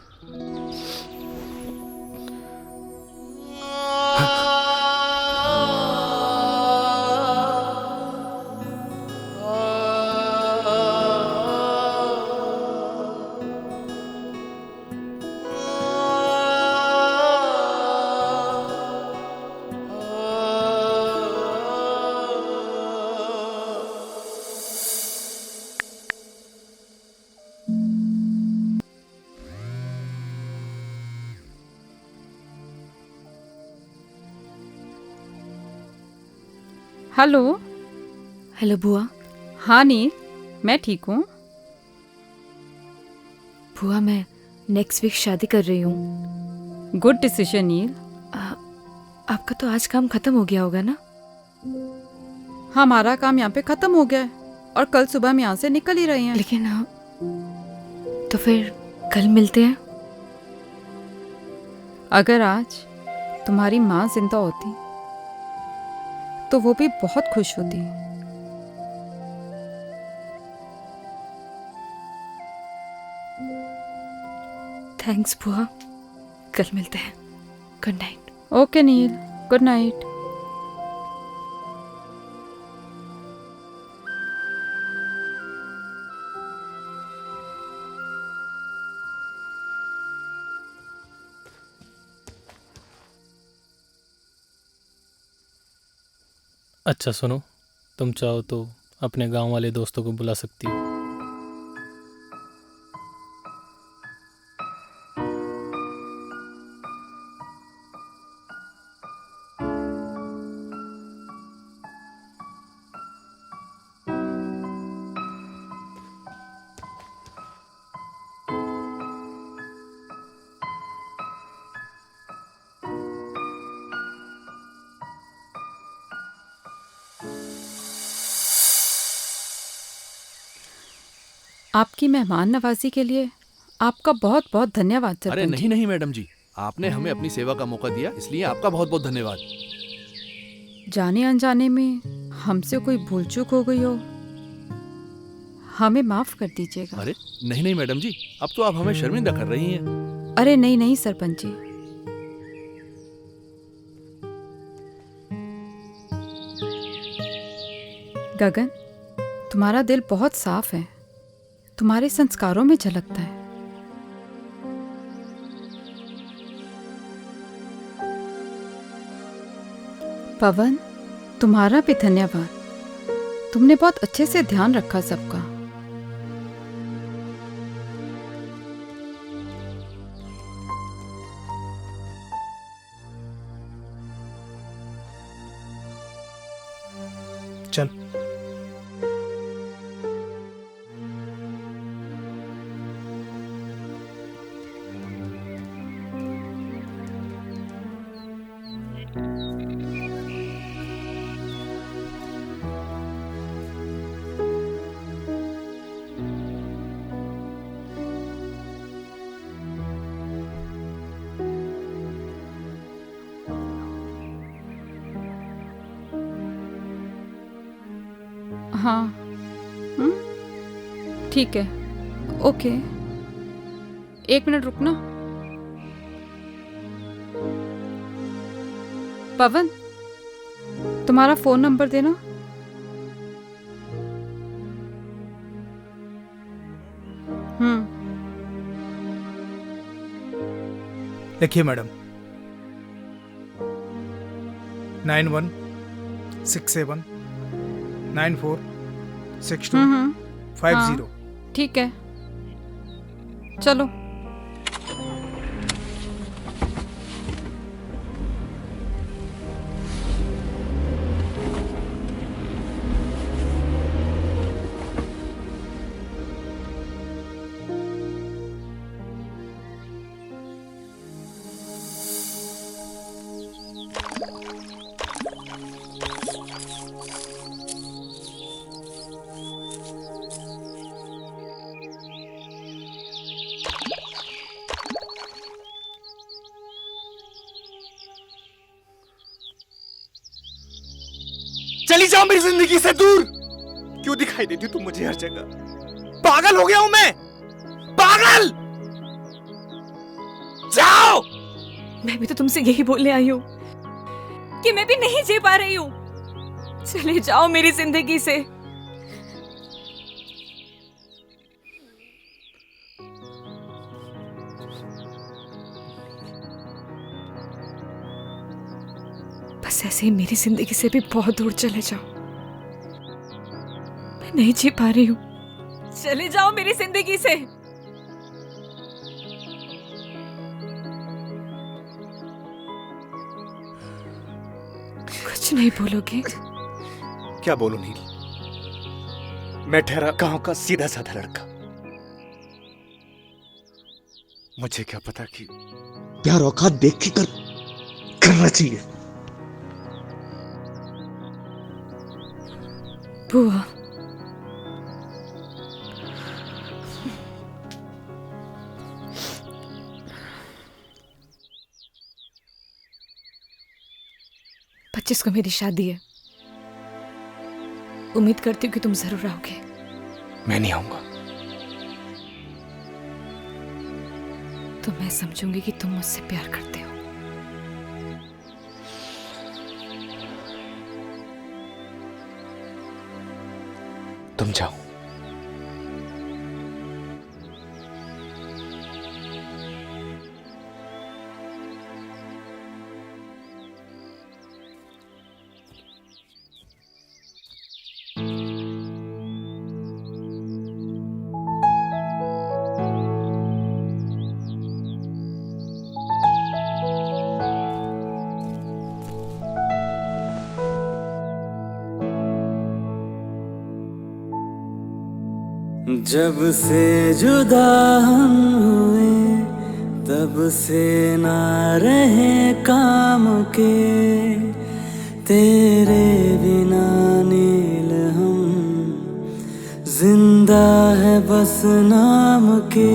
Speaker 4: हेलो।
Speaker 8: हेलो बुआ।
Speaker 4: हाँ नील, मैं ठीक हूँ।
Speaker 8: बुआ, मैं नेक्स्ट वीक शादी कर रही हूँ।
Speaker 4: गुड डिसीजन नील।
Speaker 8: आपका तो आज काम खत्म हो गया होगा ना?
Speaker 4: हमारा काम यहाँ पे खत्म हो गया है और कल सुबह हम यहाँ से निकल ही रहे हैं।
Speaker 8: लेकिन तो फिर कल मिलते हैं।
Speaker 4: अगर आज तुम्हारी माँ जिंदा होती तो वो भी बहुत खुश होती।
Speaker 8: थैंक्स बुआ, कल मिलते हैं। Good night.
Speaker 4: ओके नील, गुड नाइट।
Speaker 17: अच्छा सुनो, तुम चाहो तो अपने गांव वाले दोस्तों को बुला सकती हो।
Speaker 4: आपकी मेहमान नवाजी के लिए आपका बहुत बहुत धन्यवाद सरपंच।
Speaker 1: अरे नहीं नहीं मैडम जी, आपने हमें अपनी सेवा का मौका दिया, इसलिए आपका बहुत बहुत धन्यवाद।
Speaker 4: जाने अनजाने में हमसे कोई भूल चूक हो गई हो, हमें माफ कर दीजिएगा।
Speaker 1: अरे नहीं नहीं मैडम जी, अब तो आप हमें शर्मिंदा कर रही हैं।
Speaker 4: अरे नहीं नहीं सरपंच जी, गगन, तुम्हारा दिल बहुत साफ है, तुम्हारे संस्कारों में झलकता है। पवन, तुम्हारा भी धन्यवाद, तुमने बहुत अच्छे से ध्यान रखा सबका। हाँ ठीक है, ओके। 1 मिनट रुकना। पवन, तुम्हारा फोन नंबर देना।
Speaker 2: लिखिए मैडम, 9167946250।
Speaker 4: ठीक है, चलो।
Speaker 3: चली जाओ मेरी जिंदगी से दूर। क्यों दिखाई देती तुम मुझे हर जगह? पागल हो गया हूं मैं, पागल। जाओ।
Speaker 8: मैं भी तो तुमसे यही बोलने आई हूँ कि मैं भी नहीं जी पा रही हूँ। चले जाओ मेरी जिंदगी से। बस ऐसे ही मेरी जिंदगी से भी बहुत दूर चले जाओ। मैं नहीं जी पा रही हूँ। चले जाओ मेरी जिंदगी से। कुछ नहीं बोलोगे?
Speaker 3: क्या बोलूं नील? मैं ठहरा गांव का सीधा साधा लड़का। मुझे क्या पता कि
Speaker 13: प्यार औकात देख के करना चाहिए।
Speaker 8: बुआ, पच्चीस को मेरी शादी है। उम्मीद करती हूँ कि तुम जरूर आओगे।
Speaker 3: मैं नहीं आऊंगा।
Speaker 8: तो मैं समझूंगी कि तुम मुझसे प्यार करते हो।
Speaker 3: तुम जाओ।
Speaker 11: जब से जुदा हम हुए तब से ना रहे काम के, तेरे बिना नील हम जिंदा है बस नाम के।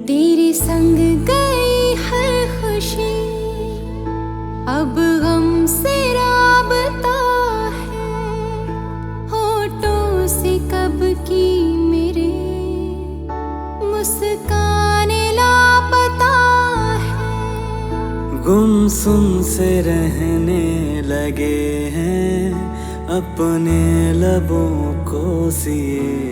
Speaker 18: तेरे संग गई हर खुशी अब गम से राबता है, होठों से कब की मेरे मुस्कान लापता है।
Speaker 11: गुमसुम से रहने लगे हैं अपने लबों को सिए।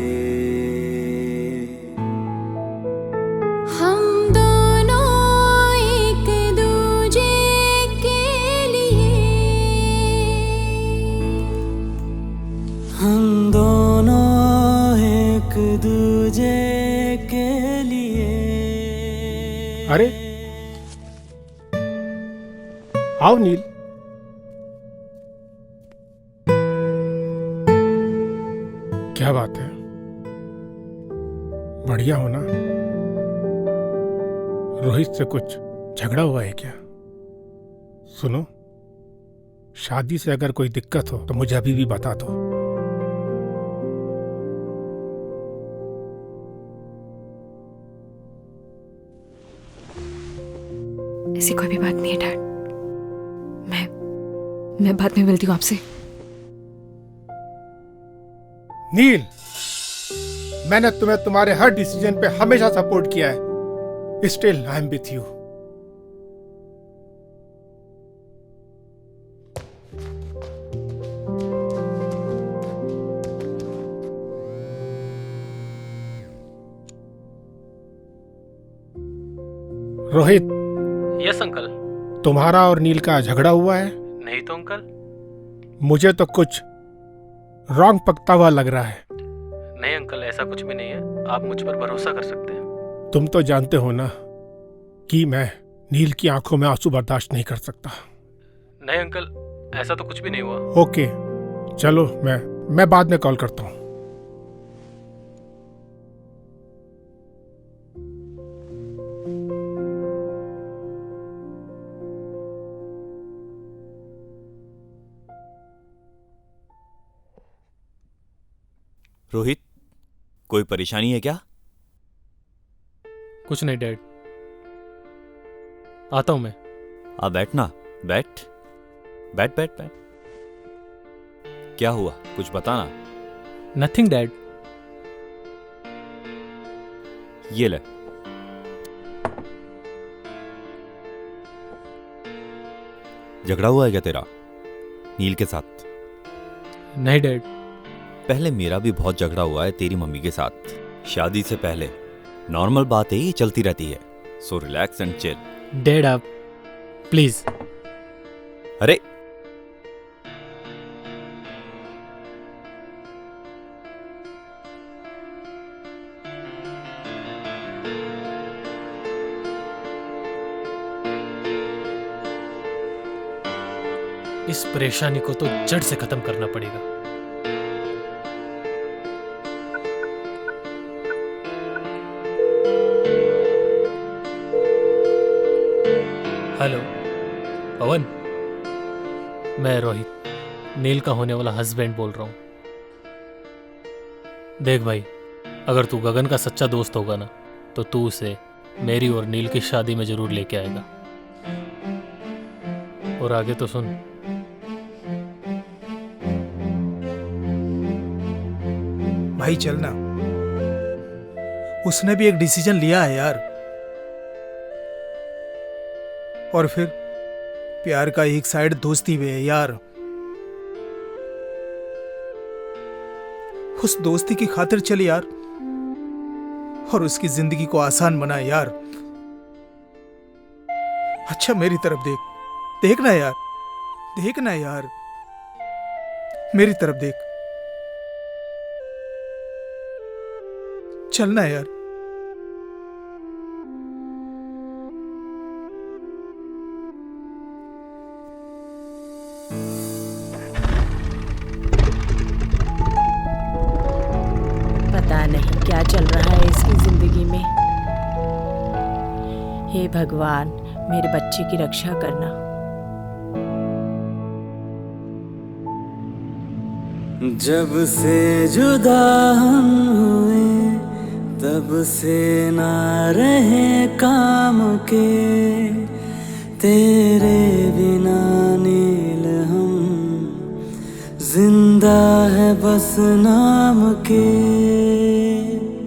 Speaker 18: हम दोनों एक दूजे के लिए,
Speaker 11: हम दोनों एक दूजे के लिए।
Speaker 14: अरे आओ नील। क्या बात है, बढ़िया हो ना? रोहित से कुछ झगड़ा हुआ है क्या? सुनो, शादी से अगर कोई दिक्कत हो तो मुझे अभी भी बता दो।
Speaker 8: ऐसी कोई भी बात नहीं है डैड। मैं बाद में मिलती हूँ आपसे।
Speaker 14: नील, मैंने तुम्हें तुम्हारे हर डिसीजन पे हमेशा सपोर्ट किया है। Still I am with you. Rohit.
Speaker 17: Yes uncle.
Speaker 14: तुम्हारा और नील का झगड़ा हुआ है?
Speaker 17: नहीं तो अंकल।
Speaker 14: मुझे तो कुछ रॉन्ग पकता हुआ लग रहा है।
Speaker 17: नहीं अंकल, ऐसा कुछ भी नहीं है, आप मुझ पर भरोसा कर सकते हैं।
Speaker 14: तुम तो जानते हो ना कि मैं नील की आंखों में आंसू बर्दाश्त नहीं कर सकता।
Speaker 17: नहीं अंकल, ऐसा तो कुछ भी नहीं हुआ।
Speaker 14: ओके, चलो मैं बाद में कॉल करता हूँ।
Speaker 19: रोहित, कोई परेशानी है क्या?
Speaker 17: कुछ नहीं डैड, आता हूं मैं।
Speaker 19: आ बैठना, बैठ बैठ बैठ बैठ। क्या हुआ, कुछ बताना।
Speaker 17: Nothing dad.
Speaker 19: ये ले। झगड़ा हुआ है क्या तेरा नील के साथ?
Speaker 17: नहीं डैड।
Speaker 19: पहले मेरा भी बहुत झगड़ा हुआ है तेरी मम्मी के साथ, शादी से पहले। नॉर्मल बात है, ये चलती रहती है। So relax and chill.
Speaker 17: Dad आप प्लीज।
Speaker 19: अरे
Speaker 17: इस परेशानी को तो जड़ से खत्म करना पड़ेगा। हेलो पवन, मैं रोहित, नील का होने वाला हस्बैंड बोल रहा हूं। देख भाई, अगर तू गगन का सच्चा दोस्त होगा ना, तो तू उसे मेरी और नील की शादी में जरूर लेके आएगा। और आगे तो सुन।
Speaker 2: भाई चलना, उसने भी एक डिसीजन लिया है यार। और फिर प्यार का एक साइड दोस्ती भी है यार। उस दोस्ती की खातिर चल यार, और उसकी जिंदगी को आसान बना यार। अच्छा मेरी तरफ देख, देखना यार, देखना यार, मेरी तरफ देख, चलना यार।
Speaker 9: पता नहीं क्या चल रहा है इसकी जिंदगी में। हे भगवान, मेरे बच्चे की रक्षा करना।
Speaker 11: जब से जुदा हम हुए, तब से ना रहे काम के, तेरे बिना नील हम जिंदा है बस नाम के।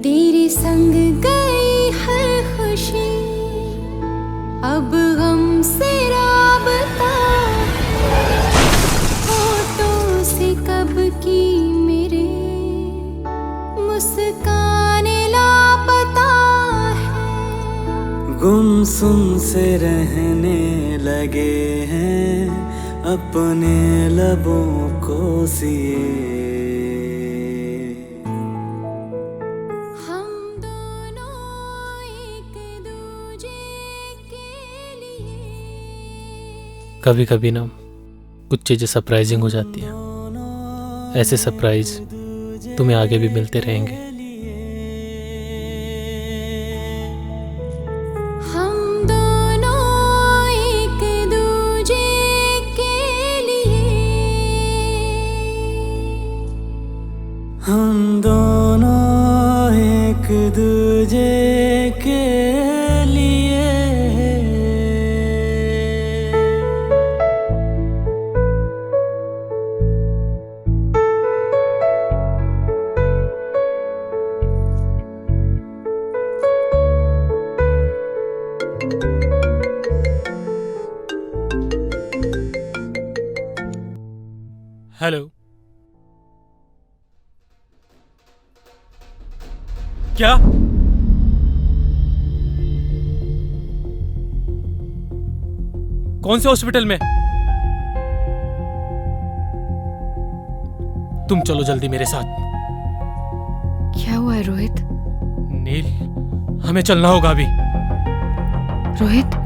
Speaker 18: तेरे संग गई हर खुशी, अब गम से राबता, होठों से कब की मेरे मुस्कान लापता है।
Speaker 11: गुमसुम से रहने लगे हैं अपने लबों को सिए।
Speaker 17: कभी कभी ना कुछ चीजें सरप्राइजिंग हो जाती हैं। ऐसे सरप्राइज तुम्हें आगे भी मिलते रहेंगे।
Speaker 18: हम दोनों एक दूजे के लिए,
Speaker 11: हम दोनों एक दूजे के लिए।
Speaker 17: क्या? कौन से हॉस्पिटल में? तुम चलो जल्दी मेरे साथ।
Speaker 8: क्या हुआ है रोहित?
Speaker 17: नील, हमें चलना होगा अभी।
Speaker 8: रोहित,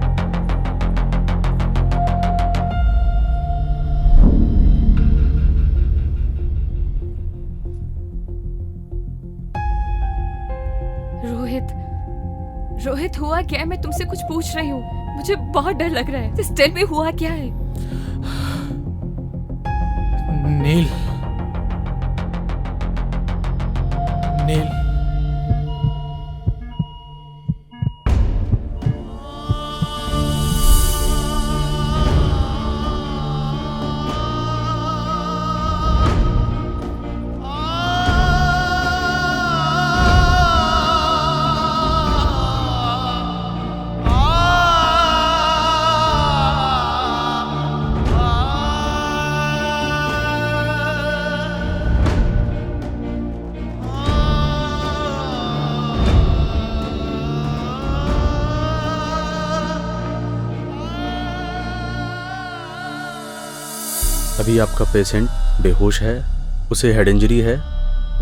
Speaker 8: रोहित, रोहित हुआ क्या है? मैं तुमसे कुछ पूछ रही हूँ, मुझे बहुत डर लग रहा है। Just tell me हुआ क्या है?
Speaker 17: नील, नील,
Speaker 13: अभी आपका पेशेंट बेहोश है, उसे हेड इंजरी है,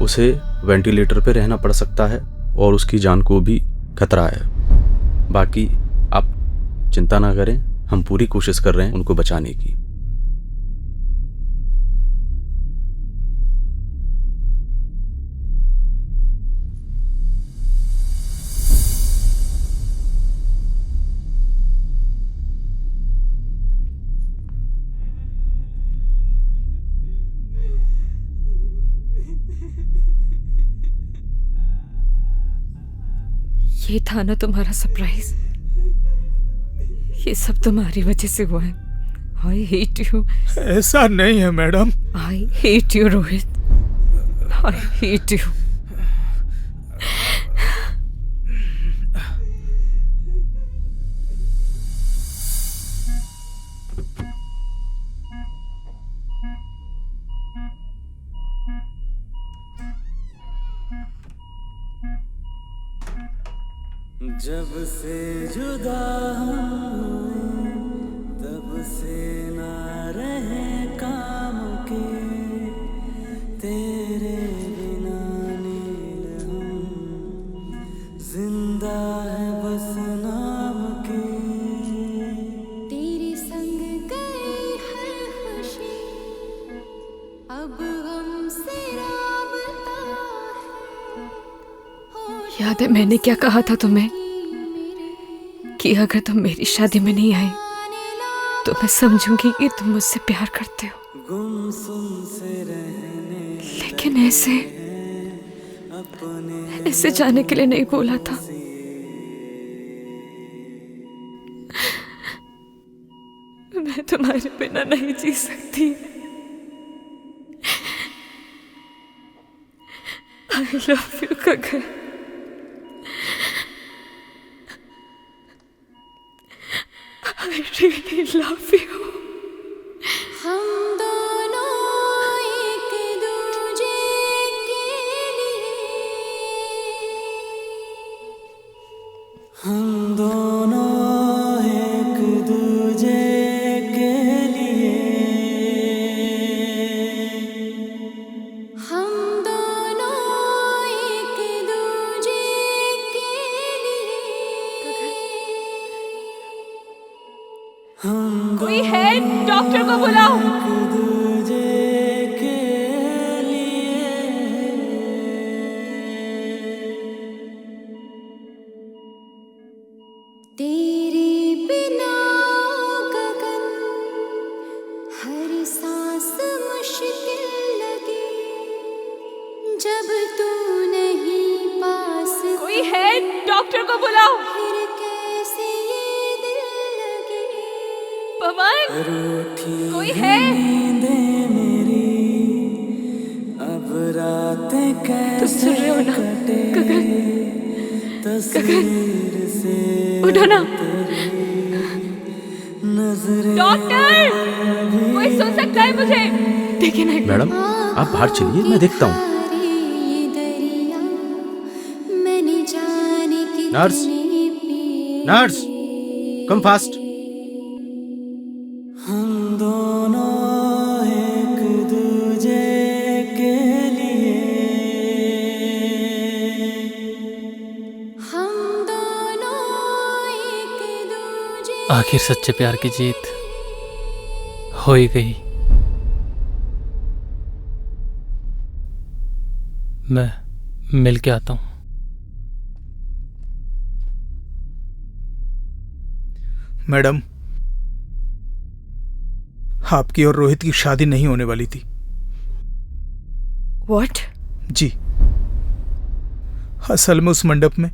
Speaker 13: उसे वेंटिलेटर पे रहना पड़ सकता है और उसकी जान को भी खतरा है। बाकी आप चिंता ना करें, हम पूरी कोशिश कर रहे हैं उनको बचाने की।
Speaker 8: ये था ना तुम्हारा सरप्राइज? ये सब तुम्हारी वजह से हुआ है। I hate you.
Speaker 2: ऐसा नहीं है madam.
Speaker 8: I hate you Rohit, I hate you.
Speaker 11: जब से जुदा हुए तब से ना रहे काम के, तेरे बिना नील हम जिंदा है बस नाम के।
Speaker 18: तेरे संग गई है खुशी, अब हमसे राबता है।
Speaker 8: याद है मैंने क्या कहा था तुम्हें कि अगर तुम मेरी शादी में नहीं आए तो मैं समझूंगी कि तुम मुझसे प्यार करते हो। लेकिन ऐसे जाने के लिए नहीं बोला था। मैं तुम्हारे बिना नहीं जी सकती। I love you Gagan. I really love you।
Speaker 18: हम दोनों एक दूजे के लिए,
Speaker 11: हम दोनों एक दूजे के लिए,
Speaker 18: हम दोनों एक दूजे के लिए।
Speaker 8: कोई है? डॉक्टर को बुलाओ।
Speaker 18: तेरे बिना गगन हर सांस मुश्किल लगी, जब तू नहीं पास।
Speaker 8: कोई है? डॉक्टर को बुलाओ।
Speaker 18: फिर कैसे ये दिल लगे।
Speaker 8: पवन, कोई है?
Speaker 11: अब रातें
Speaker 8: तुम सुन रहे हो ना? गगन, गगन उठो ना। डॉक्टर, कोई सुन सकता है मुझे? देखिए ना।
Speaker 13: मैडम आप बाहर चलिए, मैं देखता हूँ।
Speaker 18: ये दरिया मैंने
Speaker 13: नर्स, नर्स, कम फास्ट।
Speaker 11: हम दोनों एक दूजे के लिए, हम दोनों एक दूजे।
Speaker 17: आखिर सच्चे प्यार की जीत हो ही गई। मैं मिल के आता हूं।
Speaker 2: मैडम, आपकी और रोहित की शादी नहीं होने वाली थी।
Speaker 9: व्हाट?
Speaker 2: जी, असल में उस मंडप में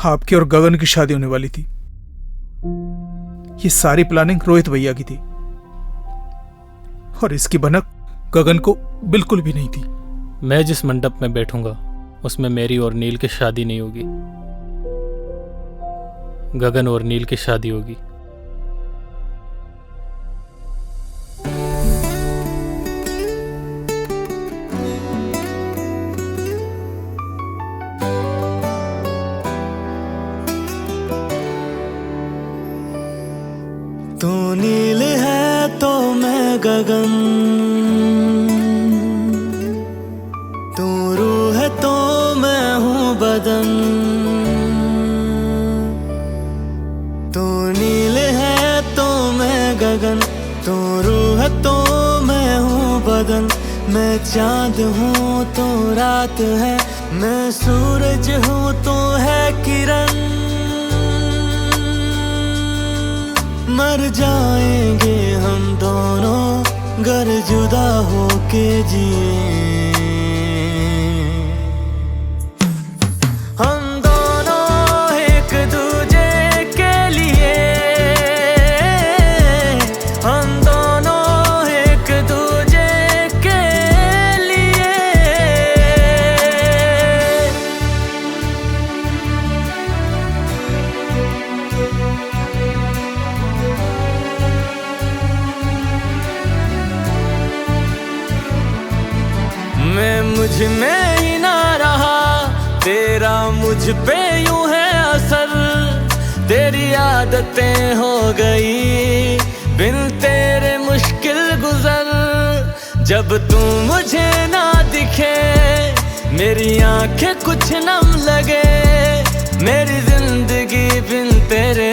Speaker 2: आपकी और गगन की शादी होने वाली थी। ये सारी प्लानिंग रोहित भैया की थी और इसकी भनक गगन को बिल्कुल भी नहीं थी।
Speaker 17: मैं जिस मंडप में बैठूंगा उसमें मेरी और नील की शादी नहीं होगी, गगन और नील की शादी होगी।
Speaker 11: तू नील है तो मैं गगन, तू रूह है तो मैं हूँ बदन। तू नील है तो मैं गगन, तू रूह है तो मैं हूँ बदन। मैं चांद हूँ तो रात है, मैं सूरज हूँ तो है किरण। मर जाएंगे हम दोनों गर जुदा होके जिए। हम दोनों एक दूजे के लिए, हम दोनों एक दूजे के लिए। मैं मुझ में ही ना रहा, तेरा मुझ पे यूं है असर। तेरी आदतें हो गई बिन तेरे मुश्किल गुजर। जब तू मुझे ना दिखे मेरी आंखें कुछ नम लगे। मेरी जिंदगी बिन तेरे